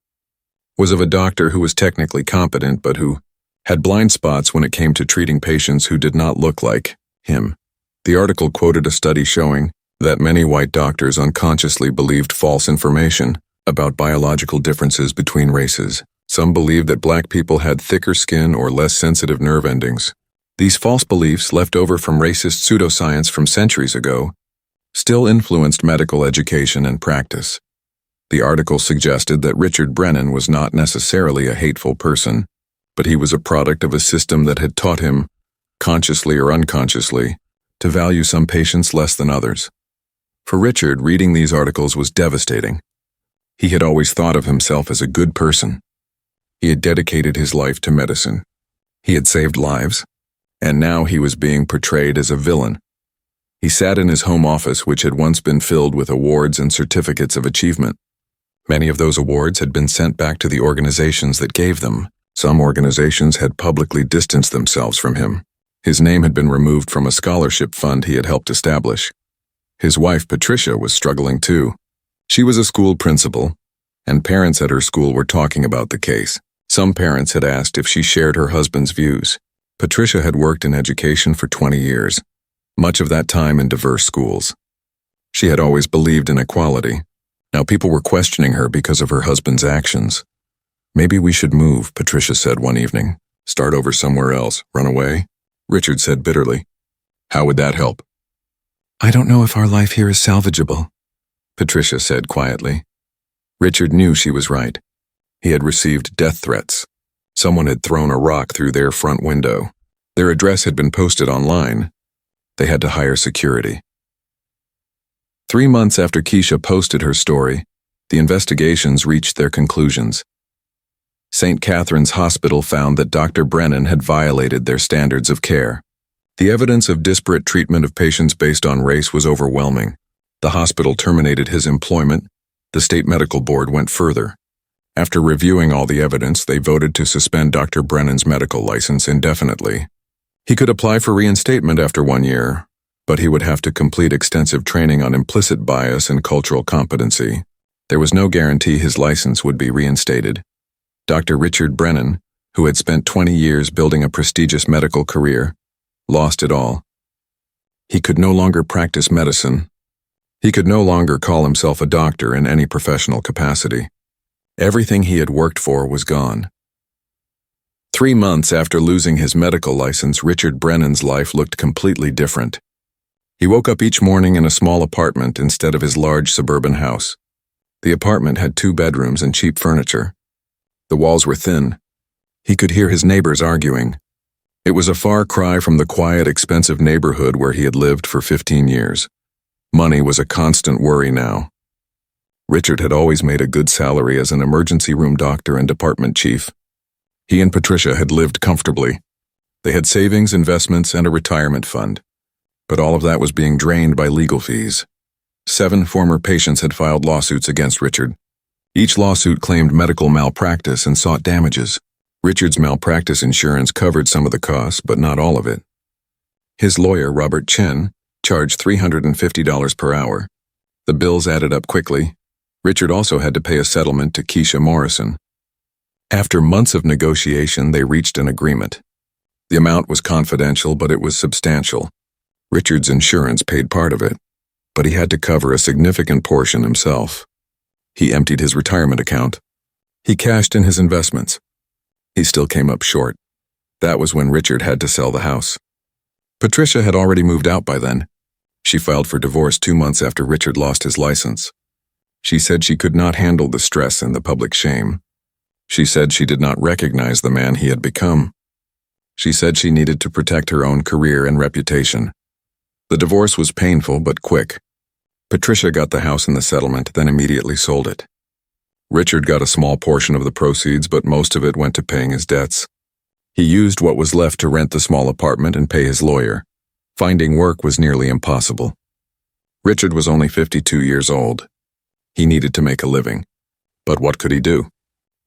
was of a doctor who was technically competent but who had blind spots when it came to treating patients who did not look like him. The article quoted a study showing that many white doctors unconsciously believed false information about biological differences between races. Some believed that black people had thicker skin or less sensitive nerve endings. These false beliefs, left over from racist pseudoscience from centuries ago, still influenced medical education and practice. The article suggested that Richard Brennan was not necessarily a hateful person, but he was a product of a system that had taught him, consciously or unconsciously, to value some patients less than others. For Richard, reading these articles was devastating. He had always thought of himself as a good person. He had dedicated his life to medicine. He had saved lives, and now he was being portrayed as a villain. He sat in his home office, which had once been filled with awards and certificates of achievement. Many of those awards had been sent back to the organizations that gave them. Some organizations had publicly distanced themselves from him. His name had been removed from a scholarship fund he had helped establish. His wife, Patricia, was struggling too. She was a school principal, and parents at her school were talking about the case. Some parents had asked if she shared her husband's views. Patricia had worked in education for 20 years, much of that time in diverse schools. She had always believed in equality. Now people were questioning her because of her husband's actions. "Maybe we should move," Patricia said one evening. "Start over somewhere else. Run away?" Richard said bitterly. "How would that help?" "I don't know if our life here is salvageable," Patricia said quietly. Richard knew she was right. He had received death threats. Someone had thrown a rock through their front window. Their address had been posted online. They had to hire security. 3 months after Keisha posted her story, the investigations reached their conclusions. St. Catherine's Hospital found that Dr. Brennan had violated their standards of care. The evidence of disparate treatment of patients based on race was overwhelming. The hospital terminated his employment. The state medical board went further. After reviewing all the evidence, they voted to suspend Dr. Brennan's medical license indefinitely. He could apply for reinstatement after 1 year, but he would have to complete extensive training on implicit bias and cultural competency. There was no guarantee his license would be reinstated. Dr. Richard Brennan, who had spent 20 years building a prestigious medical career, lost it all. He could no longer practice medicine. He could no longer call himself a doctor in any professional capacity. Everything he had worked for was gone. 3 months after losing his medical license, Richard Brennan's life looked completely different. He woke up each morning in a small apartment instead of his large suburban house. The apartment had 2 bedrooms and cheap furniture. The walls were thin. He could hear his neighbors arguing. It was a far cry from the quiet, expensive neighborhood where he had lived for 15 years. Money was a constant worry now. Richard had always made a good salary as an emergency room doctor and department chief. He and Patricia had lived comfortably. They had savings, investments, and a retirement fund. But all of that was being drained by legal fees. 7 former patients had filed lawsuits against Richard. Each lawsuit claimed medical malpractice and sought damages. Richard's malpractice insurance covered some of the costs, but not all of it. His lawyer, Robert Chen, charged $350 per hour. The bills added up quickly. Richard also had to pay a settlement to Keisha Morrison. After months of negotiation, they reached an agreement. The amount was confidential, but it was substantial. Richard's insurance paid part of it, but he had to cover a significant portion himself. He emptied his retirement account. He cashed in his investments. He still came up short. That was when Richard had to sell the house. Patricia had already moved out by then. She filed for divorce 2 months after Richard lost his license. She said she could not handle the stress and the public shame. She said she did not recognize the man he had become. She said she needed to protect her own career and reputation. The divorce was painful but quick. Patricia got the house in the settlement, then immediately sold it. Richard got a small portion of the proceeds, but most of it went to paying his debts. He used what was left to rent the small apartment and pay his lawyer. Finding work was nearly impossible. Richard was only 52 years old. He needed to make a living. But what could he do?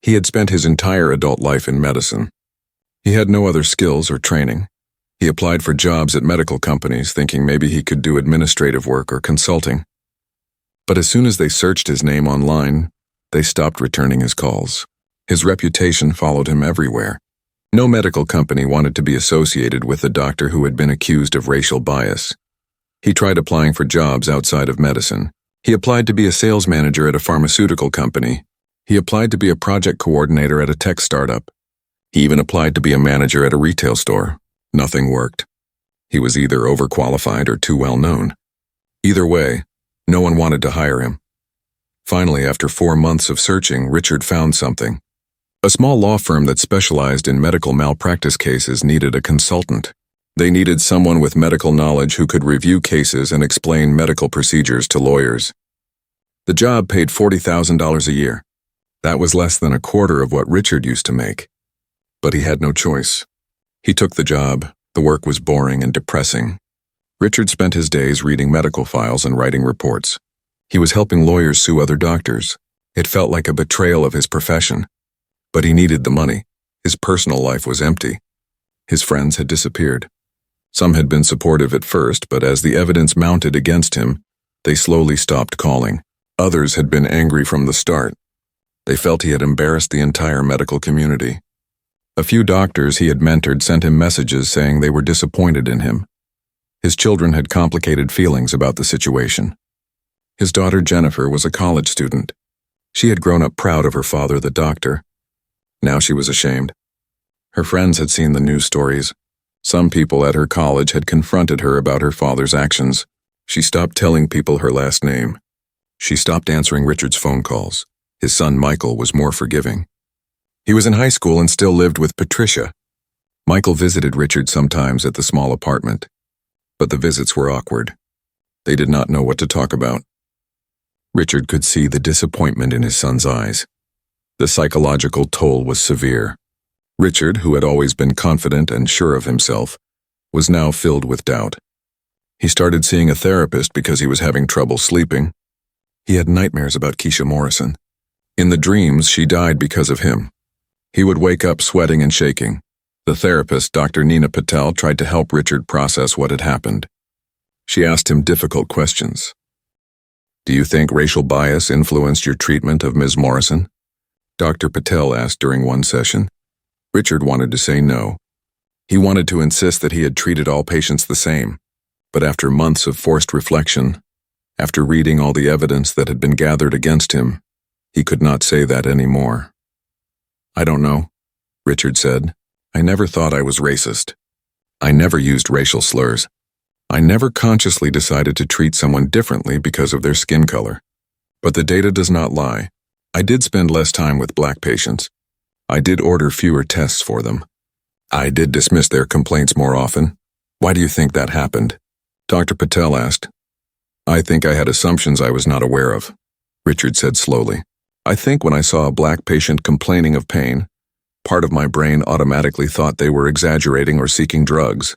He had spent his entire adult life in medicine. He had no other skills or training. He applied for jobs at medical companies, thinking maybe he could do administrative work or consulting. But as soon as they searched his name online, they stopped returning his calls. His reputation followed him everywhere. No medical company wanted to be associated with a doctor who had been accused of racial bias. He tried applying for jobs outside of medicine. He applied to be a sales manager at a pharmaceutical company. He applied to be a project coordinator at a tech startup. He even applied to be a manager at a retail store. Nothing worked. He was either overqualified or too well known. Either way, no one wanted to hire him. Finally, after 4 months of searching, Richard found something. A small law firm that specialized in medical malpractice cases needed a consultant. They needed someone with medical knowledge who could review cases and explain medical procedures to lawyers. The job paid $40,000 a year. That was less than a quarter of what Richard used to make. But he had no choice. He took the job. The work was boring and depressing. Richard spent his days reading medical files and writing reports. He was helping lawyers sue other doctors. It felt like a betrayal of his profession. But he needed the money. His personal life was empty. His friends had disappeared. Some had been supportive at first, but as the evidence mounted against him, they slowly stopped calling. Others had been angry from the start. They felt he had embarrassed the entire medical community. A few doctors he had mentored sent him messages saying they were disappointed in him. His children had complicated feelings about the situation. His daughter Jennifer was a college student. She had grown up proud of her father, the doctor. Now she was ashamed. Her friends had seen the news stories. Some people at her college had confronted her about her father's actions. She stopped telling people her last name. She stopped answering Richard's phone calls. His son Michael was more forgiving. He was in high school and still lived with Patricia. Michael visited Richard sometimes at the small apartment, but the visits were awkward. They did not know what to talk about. Richard could see the disappointment in his son's eyes. The psychological toll was severe. Richard, who had always been confident and sure of himself, was now filled with doubt. He started seeing a therapist because he was having trouble sleeping. He had nightmares about Keisha Morrison. In the dreams, she died because of him. He would wake up sweating and shaking. The therapist, Dr. Nina Patel, tried to help Richard process what had happened. She asked him difficult questions. "Do you think racial bias influenced your treatment of Ms. Morrison?" Dr. Patel asked during one session. Richard wanted to say no. He wanted to insist that he had treated all patients the same, but after months of forced reflection, after reading all the evidence that had been gathered against him, he could not say that anymore. "I don't know," Richard said. "I never thought I was racist. I never used racial slurs. I never consciously decided to treat someone differently because of their skin color. But the data does not lie. I did spend less time with black patients. I did order fewer tests for them. I did dismiss their complaints more often. Why do you think that happened?" Dr. Patel asked. "I think I had assumptions I was not aware of," Richard said slowly. "I think when I saw a black patient complaining of pain, part of my brain automatically thought they were exaggerating or seeking drugs.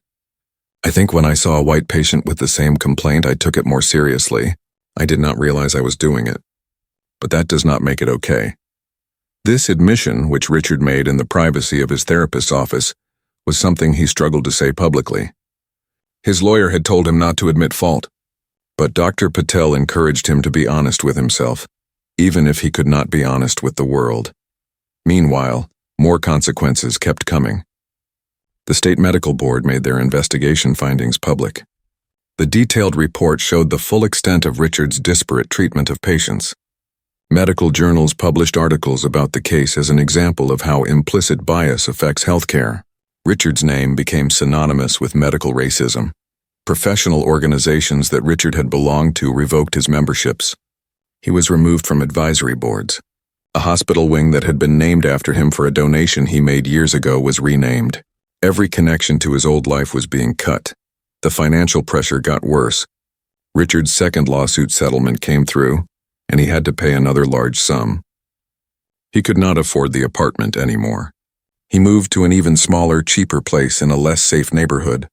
I think when I saw a white patient with the same complaint, I took it more seriously. I did not realize I was doing it. But that does not make it okay." This admission, which Richard made in the privacy of his therapist's office, was something he struggled to say publicly. His lawyer had told him not to admit fault, but Dr. Patel encouraged him to be honest with himself, even if he could not be honest with the world. Meanwhile, more consequences kept coming. The state medical board made their investigation findings public. The detailed report showed the full extent of Richard's disparate treatment of patients. Medical journals published articles about the case as an example of how implicit bias affects healthcare. Richard's name became synonymous with medical racism. Professional organizations that Richard had belonged to revoked his memberships. He was removed from advisory boards. A hospital wing that had been named after him for a donation he made years ago was renamed. Every connection to his old life was being cut. The financial pressure got worse. Richard's second lawsuit settlement came through, and he had to pay another large sum. He could not afford the apartment anymore. He moved to an even smaller, cheaper place in a less safe neighborhood.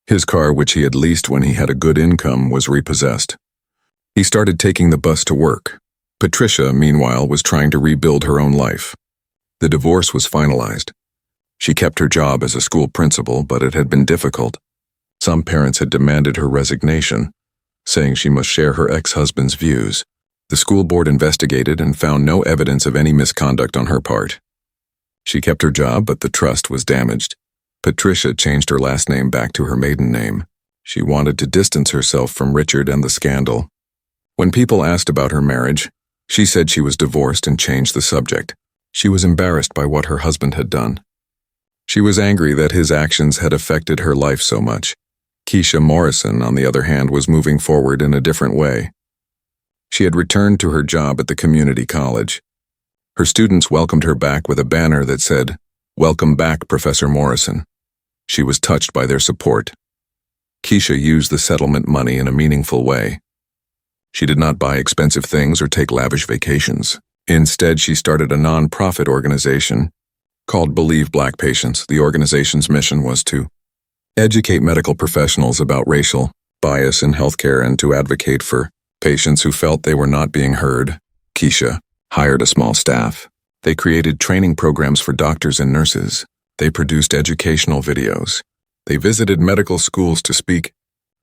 His car, which he had leased when he had a good income, was repossessed. He started taking the bus to work. Patricia, meanwhile, was trying to rebuild her own life. The divorce was finalized. She kept her job as a school principal, but it had been difficult. Some parents had demanded her resignation, saying she must share her ex-husband's views. The school board investigated and found no evidence of any misconduct on her part. She kept her job, but the trust was damaged. Patricia changed her last name back to her maiden name. She wanted to distance herself from Richard and the scandal. When people asked about her marriage, she said she was divorced and changed the subject. She was embarrassed by what her husband had done. She was angry that his actions had affected her life so much. Keisha Morrison, on the other hand, was moving forward in a different way. She had returned to her job at the community college. Her students welcomed her back with a banner that said, "Welcome back, Professor Morrison." She was touched by their support. Keisha used the settlement money in a meaningful way. She did not buy expensive things or take lavish vacations. Instead, she started a non-profit organization called Believe Black Patients. The organization's mission was to educate medical professionals about racial bias in healthcare and to advocate for patients who felt they were not being heard. Keisha hired a small staff. They created training programs for doctors and nurses. They produced educational videos. They visited medical schools to speak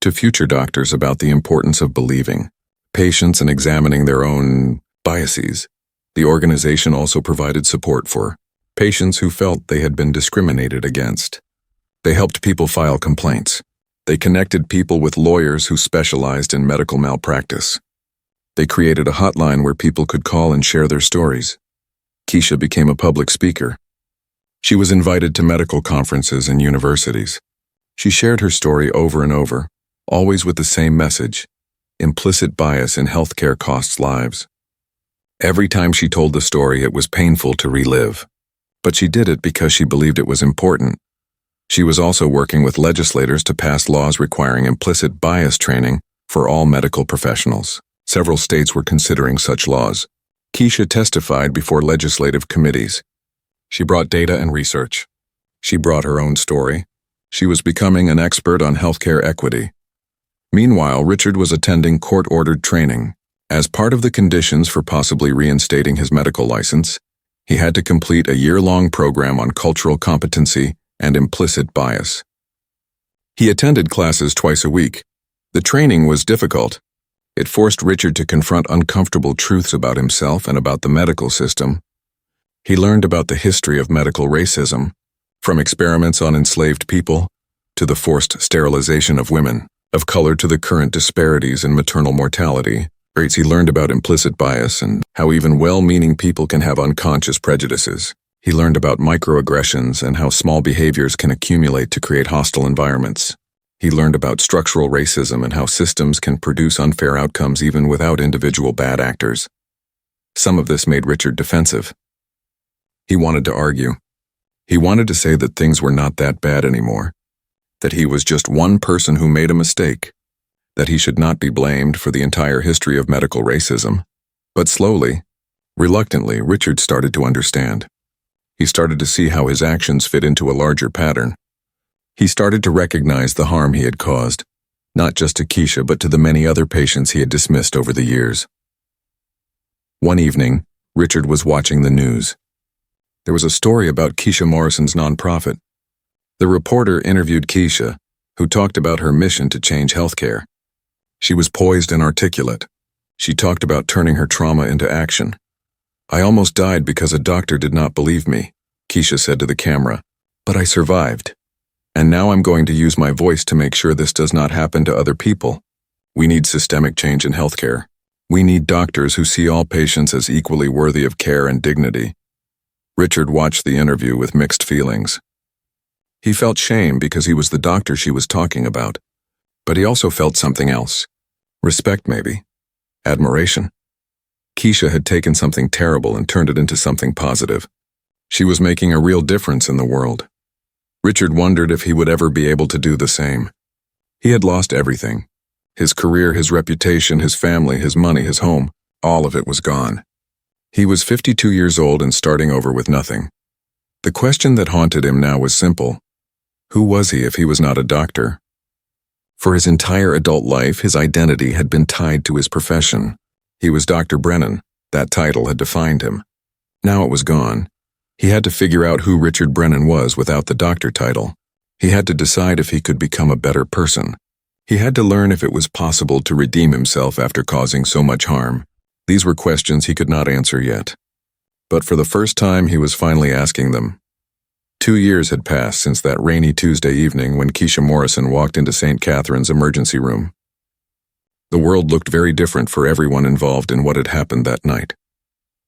to future doctors about the importance of believing patients and examining their own biases. The organization also provided support for patients who felt they had been discriminated against. They helped people file complaints. They connected people with lawyers who specialized in medical malpractice. They created a hotline where people could call and share their stories. Keisha became a public speaker. She was invited to medical conferences and universities. She shared her story over and over, always with the same message: implicit bias in healthcare costs lives. Every time she told the story, it was painful to relive. But she did it because she believed it was important. She was also working with legislators to pass laws requiring implicit bias training for all medical professionals. Several states were considering such laws. Keisha testified before legislative committees. She brought data and research. She brought her own story. She was becoming an expert on healthcare equity. Meanwhile, Richard was attending court-ordered training. As part of the conditions for possibly reinstating his medical license, he had to complete a year-long program on cultural competency and implicit bias. He attended classes twice a week. The training was difficult. It forced Richard to confront uncomfortable truths about himself and about the medical system. He learned about the history of medical racism, from experiments on enslaved people to the forced sterilization of women of color to the current disparities in maternal mortality. He learned about implicit bias and how even well-meaning people can have unconscious prejudices. He learned about microaggressions and how small behaviors can accumulate to create hostile environments. He learned about structural racism and how systems can produce unfair outcomes even without individual bad actors. Some of this made Richard defensive. He wanted to argue. He wanted to say that things were not that bad anymore, that he was just one person who made a mistake, that he should not be blamed for the entire history of medical racism. But slowly, reluctantly, Richard started to understand. He started to see how his actions fit into a larger pattern. He started to recognize the harm he had caused, not just to Keisha but to the many other patients he had dismissed over the years. One evening, Richard was watching the news. There was a story about Keisha Morrison's nonprofit. The reporter interviewed Keisha, who talked about her mission to change healthcare. She was poised and articulate. She talked about turning her trauma into action. "I almost died because a doctor did not believe me," Keisha said to the camera, "but I survived. And now I'm going to use my voice to make sure this does not happen to other people. We need systemic change in healthcare. We need doctors who see all patients as equally worthy of care and dignity." Richard watched the interview with mixed feelings. He felt shame because he was the doctor she was talking about, but he also felt something else. Respect, maybe. Admiration. Keisha had taken something terrible and turned it into something positive. She was making a real difference in the world. Richard wondered if he would ever be able to do the same. He had lost everything. His career, his reputation, his family, his money, his home, all of it was gone. He was 52 years old and starting over with nothing. The question that haunted him now was simple. Who was he if he was not a doctor? For his entire adult life, his identity had been tied to his profession. He was Dr. Brennan. That title had defined him. Now it was gone. He had to figure out who Richard Brennan was without the doctor title. He had to decide if he could become a better person. He had to learn if it was possible to redeem himself after causing so much harm. These were questions he could not answer yet. But for the first time, he was finally asking them. 2 years had passed since that rainy Tuesday evening when Keisha Morrison walked into St. Catherine's emergency room. The world looked very different for everyone involved in what had happened that night.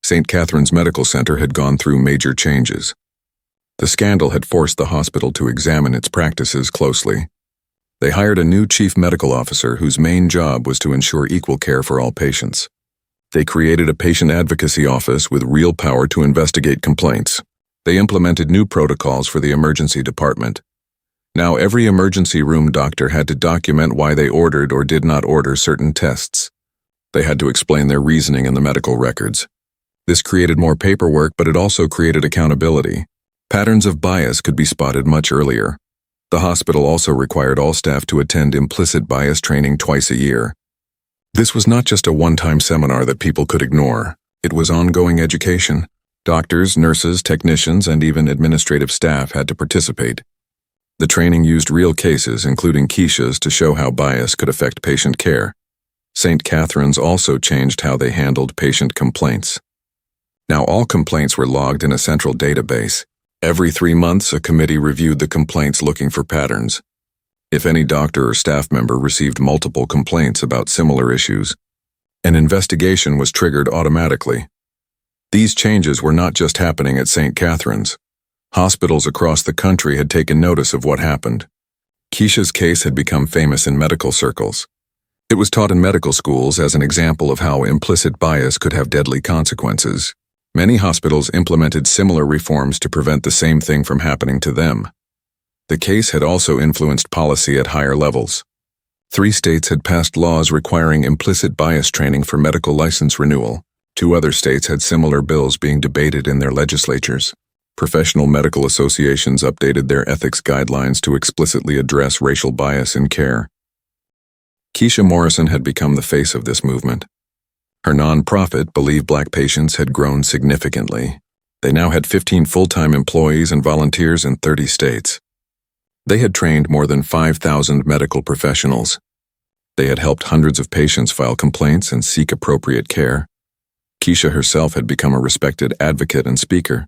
St. Catherine's Medical Center had gone through major changes. The scandal had forced the hospital to examine its practices closely. They hired a new chief medical officer whose main job was to ensure equal care for all patients. They created a patient advocacy office with real power to investigate complaints. They implemented new protocols for the emergency department. Now every emergency room doctor had to document why they ordered or did not order certain tests. They had to explain their reasoning in the medical records. This created more paperwork, but it also created accountability. Patterns of bias could be spotted much earlier. The hospital also required all staff to attend implicit bias training twice a year. This was not just a one-time seminar that people could ignore. It was ongoing education. Doctors, nurses, technicians, and even administrative staff had to participate. The training used real cases, including Keisha's, to show how bias could affect patient care. St. Catherine's also changed how they handled patient complaints. Now all complaints were logged in a central database. Every 3 months, a committee reviewed the complaints looking for patterns. If any doctor or staff member received multiple complaints about similar issues, an investigation was triggered automatically. These changes were not just happening at St. Catherine's. Hospitals across the country had taken notice of what happened. Keisha's case had become famous in medical circles. It was taught in medical schools as an example of how implicit bias could have deadly consequences. Many hospitals implemented similar reforms to prevent the same thing from happening to them. The case had also influenced policy at higher levels. 3 states had passed laws requiring implicit bias training for medical license renewal. 2 other states had similar bills being debated in their legislatures. Professional medical associations updated their ethics guidelines to explicitly address racial bias in care. Keisha Morrison had become the face of this movement. Her nonprofit, Believe Black Patients, had grown significantly. They now had 15 full-time employees and volunteers in 30 states. They had trained more than 5,000 medical professionals. They had helped hundreds of patients file complaints and seek appropriate care. Keisha herself had become a respected advocate and speaker.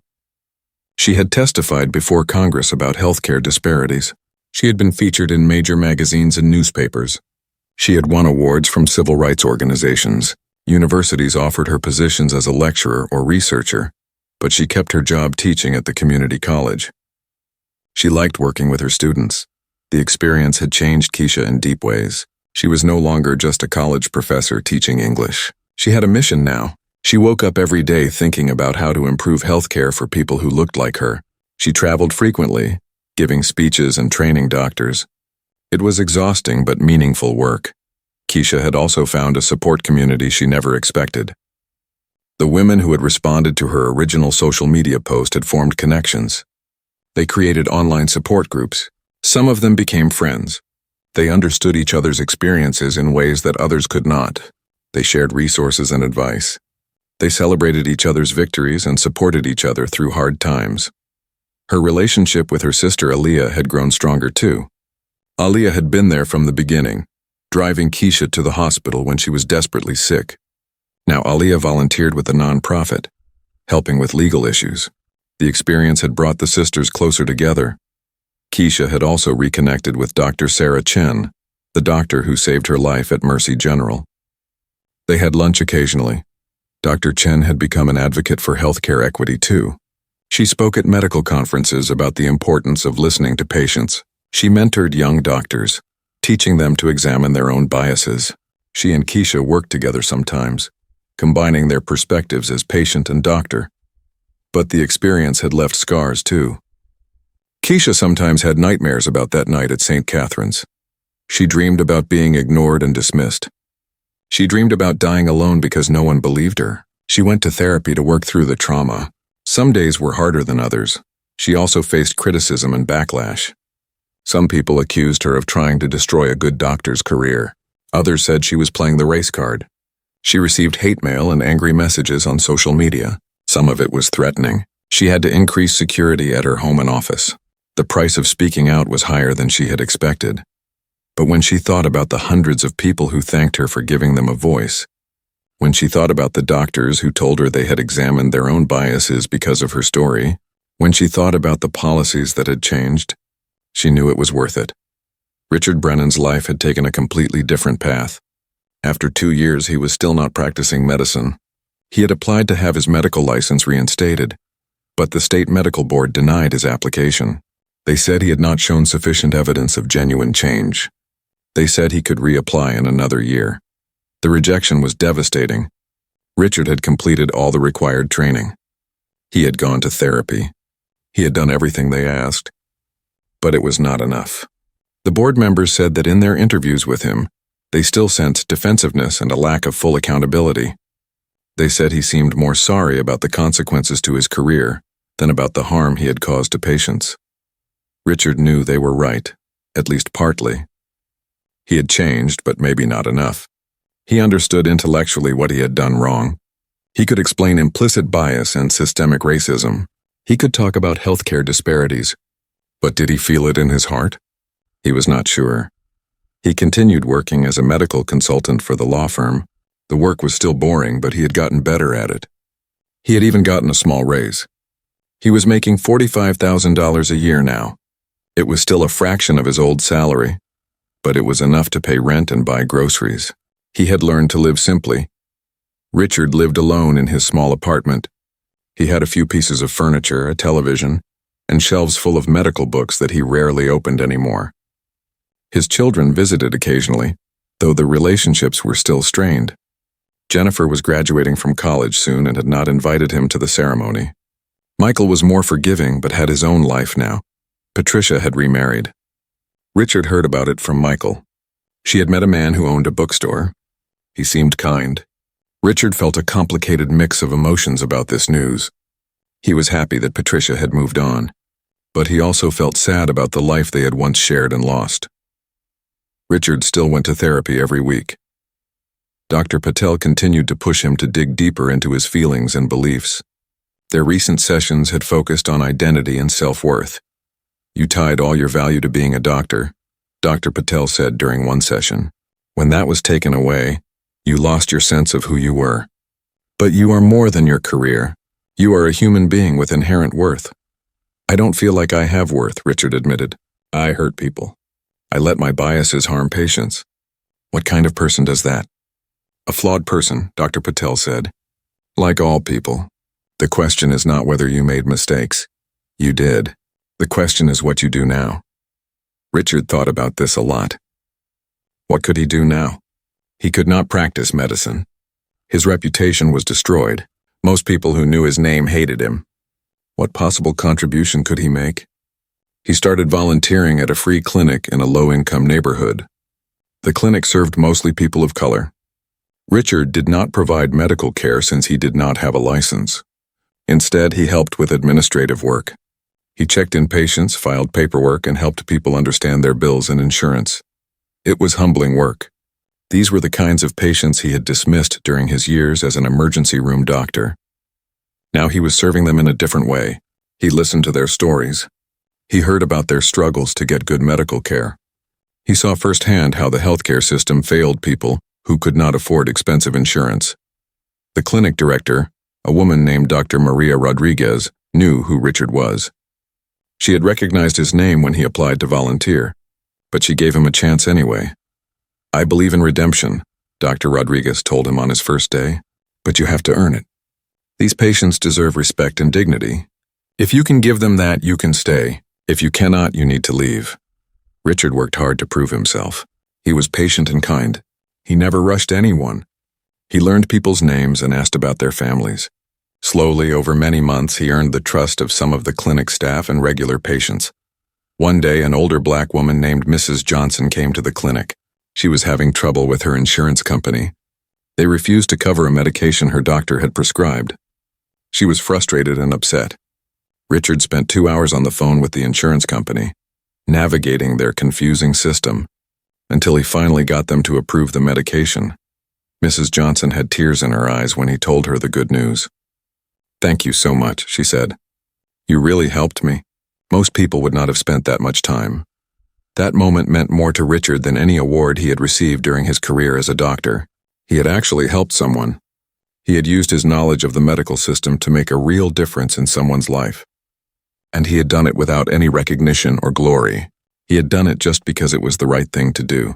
She had testified before Congress about healthcare disparities. She had been featured in major magazines and newspapers. She had won awards from civil rights organizations. Universities offered her positions as a lecturer or researcher, but she kept her job teaching at the community college. She liked working with her students. The experience had changed Keisha in deep ways. She was no longer just a college professor teaching English. She had a mission now. She woke up every day thinking about how to improve healthcare for people who looked like her. She traveled frequently, giving speeches and training doctors. It was exhausting but meaningful work. Keisha had also found a support community she never expected. The women who had responded to her original social media post had formed connections. They created online support groups. Some of them became friends. They understood each other's experiences in ways that others could not. They shared resources and advice. They celebrated each other's victories and supported each other through hard times. Her relationship with her sister Aaliyah had grown stronger too. Aaliyah had been there from the beginning, driving Keisha to the hospital when she was desperately sick. Now Aaliyah volunteered with the nonprofit, helping with legal issues. The experience had brought the sisters closer together. Keisha had also reconnected with Dr. Sarah Chen, the doctor who saved her life at Mercy General. They had lunch occasionally. Dr. Chen had become an advocate for healthcare equity too. She spoke at medical conferences about the importance of listening to patients. She mentored young doctors, teaching them to examine their own biases. She and Keisha worked together sometimes, combining their perspectives as patient and doctor. But the experience had left scars too. Keisha sometimes had nightmares about that night at St. Catherine's. She dreamed about being ignored and dismissed. She dreamed about dying alone because no one believed her. She went to therapy to work through the trauma. Some days were harder than others. She also faced criticism and backlash. Some people accused her of trying to destroy a good doctor's career. Others said she was playing the race card. She received hate mail and angry messages on social media. Some of it was threatening. She had to increase security at her home and office. The price of speaking out was higher than she had expected. But when she thought about the hundreds of people who thanked her for giving them a voice, when she thought about the doctors who told her they had examined their own biases because of her story, when she thought about the policies that had changed, she knew it was worth it. Richard Brennan's life had taken a completely different path. After 2 years, he was still not practicing medicine. He had applied to have his medical license reinstated, but the state medical board denied his application. They said he had not shown sufficient evidence of genuine change. They said he could reapply in another year. The rejection was devastating. Richard had completed all the required training. He had gone to therapy. He had done everything they asked. But it was not enough. The board members said that in their interviews with him, they still sensed defensiveness and a lack of full accountability. They said he seemed more sorry about the consequences to his career than about the harm he had caused to patients. Richard knew they were right, at least partly. He had changed, but maybe not enough. He understood intellectually what he had done wrong. He could explain implicit bias and systemic racism. He could talk about healthcare disparities. But did he feel it in his heart? He was not sure. He continued working as a medical consultant for the law firm. The work was still boring, but he had gotten better at it. He had even gotten a small raise. He was making $45,000 a year now. It was still a fraction of his old salary, but it was enough to pay rent and buy groceries. He had learned to live simply. Richard lived alone in his small apartment. He had a few pieces of furniture, a television, and shelves full of medical books that he rarely opened anymore. His children visited occasionally, though the relationships were still strained. Jennifer was graduating from college soon and had not invited him to the ceremony. Michael was more forgiving but had his own life now. Patricia had remarried. Richard heard about it from Michael. She had met a man who owned a bookstore. He seemed kind. Richard felt a complicated mix of emotions about this news. He was happy that Patricia had moved on, but he also felt sad about the life they had once shared and lost. Richard still went to therapy every week. Dr. Patel continued to push him to dig deeper into his feelings and beliefs. Their recent sessions had focused on identity and self-worth. "You tied all your value to being a doctor," Dr. Patel said during one session. "When that was taken away, you lost your sense of who you were. But you are more than your career. You are a human being with inherent worth." "I don't feel like I have worth," Richard admitted. "I hurt people. I let my biases harm patients." "What kind of person does that?" "A flawed person," Dr. Patel said. "Like all people. The question is not whether you made mistakes. You did. The question is what you do now." Richard thought about this a lot. What could he do now? He could not practice medicine. His reputation was destroyed. Most people who knew his name hated him. What possible contribution could he make? He started volunteering at a free clinic in a low-income neighborhood. The clinic served mostly people of color. Richard did not provide medical care since he did not have a license. Instead, he helped with administrative work. He checked in patients, filed paperwork, and helped people understand their bills and insurance. It was humbling work. These were the kinds of patients he had dismissed during his years as an emergency room doctor. Now he was serving them in a different way. He listened to their stories. He heard about their struggles to get good medical care. He saw firsthand how the healthcare system failed people who could not afford expensive insurance. The clinic director, a woman named Dr. Maria Rodriguez, knew who Richard was. She had recognized his name when he applied to volunteer, but she gave him a chance anyway. "I believe in redemption," Dr. Rodriguez told him on his first day, "but you have to earn it. These patients deserve respect and dignity. If you can give them that, you can stay. If you cannot, you need to leave." Richard worked hard to prove himself. He was patient and kind. He never rushed anyone. He learned people's names and asked about their families. Slowly, over many months, he earned the trust of some of the clinic staff and regular patients. One day, an older black woman named Mrs. Johnson came to the clinic. She was having trouble with her insurance company. They refused to cover a medication her doctor had prescribed. She was frustrated and upset. Richard spent 2 hours on the phone with the insurance company, navigating their confusing system, until he finally got them to approve the medication. Mrs. Johnson had tears in her eyes when he told her the good news. "Thank you so much," she said. You really helped me. Most people would not have spent that much time. That moment meant more to Richard than any award he had received during his career as a doctor. He had actually helped someone. He had used his knowledge of the medical system to make a real difference in someone's life. And he had done it without any recognition or glory. He had done it just because it was the right thing to do.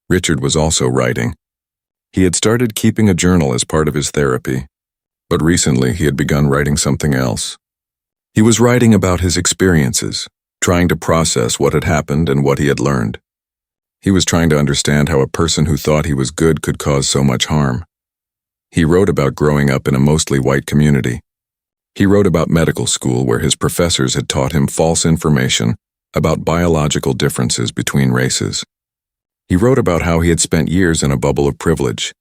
Richard was also writing. He had started keeping a journal as part of his therapy, but recently he had begun writing something else. He was writing about his experiences, trying to process what had happened and what he had learned. He was trying to understand how a person who thought he was good could cause so much harm. He wrote about growing up in a mostly white community. He wrote about medical school where his professors had taught him false information about biological differences between races. He wrote about how he had spent years in a bubble of privilege,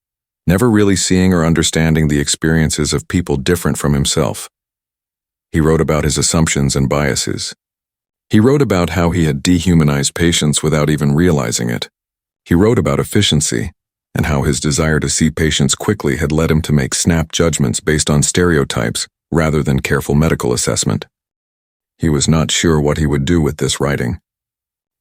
never really seeing or understanding the experiences of people different from himself. He wrote about his assumptions and biases. He wrote about how he had dehumanized patients without even realizing it. He wrote about efficiency and how his desire to see patients quickly had led him to make snap judgments based on stereotypes rather than careful medical assessment. He was not sure what he would do with this writing.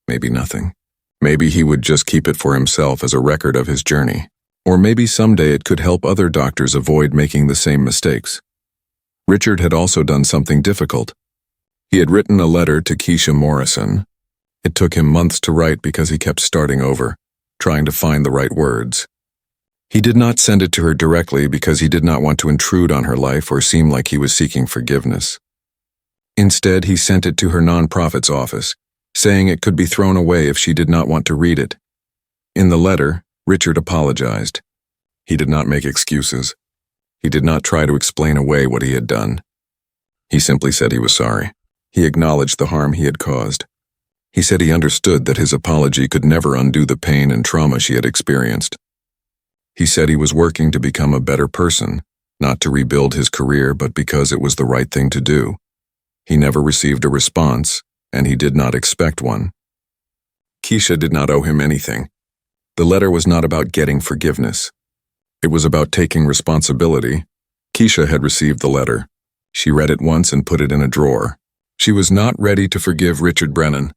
Maybe nothing. Maybe he would just keep it for himself as a record of his journey. Or maybe someday it could help other doctors avoid making the same mistakes. Richard had also done something difficult. He had written a letter to Keisha Morrison. It took him months to write because he kept starting over, trying to find the right words. He did not send it to her directly because he did not want to intrude on her life or seem like he was seeking forgiveness. Instead, he sent it to her nonprofit's office, saying it could be thrown away if she did not want to read it. In the letter, Richard apologized. He did not make excuses. He did not try to explain away what he had done. He simply said he was sorry. He acknowledged the harm he had caused. He said he understood that his apology could never undo the pain and trauma she had experienced. He said he was working to become a better person, not to rebuild his career, but because it was the right thing to do. He never received a response, and he did not expect one. Keisha did not owe him anything. The letter was not about getting forgiveness. It was about taking responsibility. Keisha had received the letter. She read it once and put it in a drawer. She was not ready to forgive Richard Brennan.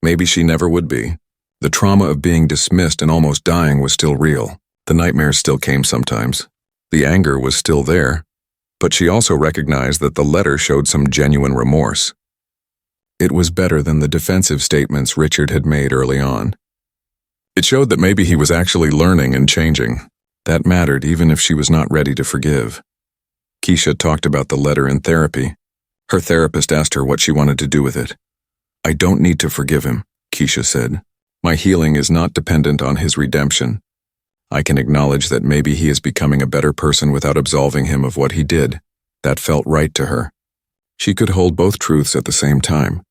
Maybe she never would be. The trauma of being dismissed and almost dying was still real. The nightmares still came sometimes. The anger was still there. But she also recognized that the letter showed some genuine remorse. It was better than the defensive statements Richard had made early on. It showed that maybe he was actually learning and changing. That mattered even if she was not ready to forgive. Keisha talked about the letter in therapy. Her therapist asked her what she wanted to do with it. "I don't need to forgive him," Keisha said. "My healing is not dependent on his redemption. I can acknowledge that maybe he is becoming a better person without absolving him of what he did." That felt right to her. She could hold both truths at the same time.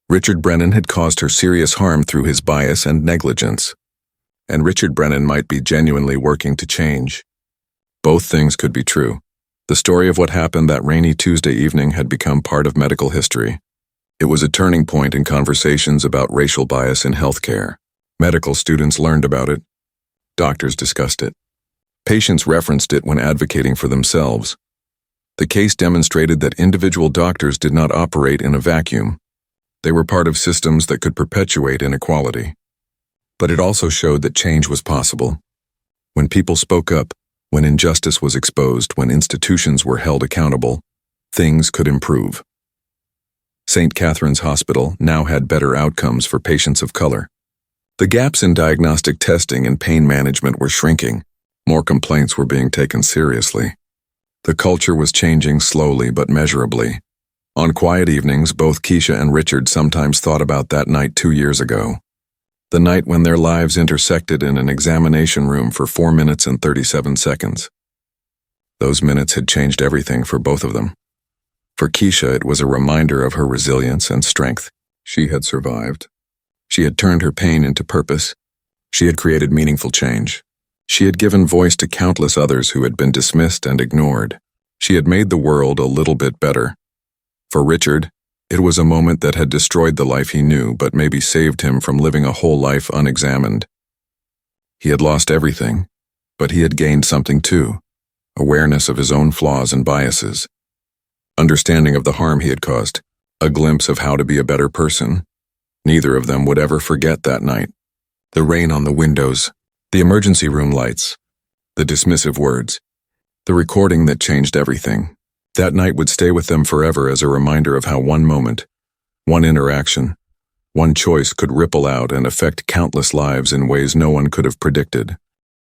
Richard Brennan had caused her serious harm through his bias and negligence. And Richard Brennan might be genuinely working to change. Both things could be true. The story of what happened that rainy Tuesday evening had become part of medical history. It was a turning point in conversations about racial bias in healthcare. Medical students learned about it. Doctors discussed it. Patients referenced it when advocating for themselves. The case demonstrated that individual doctors did not operate in a vacuum. They were part of systems that could perpetuate inequality. But it also showed that change was possible. When people spoke up, when injustice was exposed, when institutions were held accountable, things could improve. St. Catherine's Hospital now had better outcomes for patients of color. The gaps in diagnostic testing and pain management were shrinking. More complaints were being taken seriously. The culture was changing slowly but measurably. On quiet evenings, both Keisha and Richard sometimes thought about that night 2 years ago. The night when their lives intersected in an examination room for 4 minutes and 37 seconds. Those minutes had changed everything for both of them. For Keisha, it was a reminder of her resilience and strength. She had survived. She had turned her pain into purpose. She had created meaningful change. She had given voice to countless others who had been dismissed and ignored. She had made the world a little bit better. For Richard, it was a moment that had destroyed the life he knew, but maybe saved him from living a whole life unexamined. He had lost everything, but he had gained something too, awareness of his own flaws and biases. understanding of the harm he had caused, a glimpse of how to be a better person. Neither of them would ever forget that night. The rain on the windows, the emergency room lights, the dismissive words, the recording that changed everything. That night would stay with them forever as a reminder of how one moment, one interaction, one choice could ripple out and affect countless lives in ways no one could have predicted.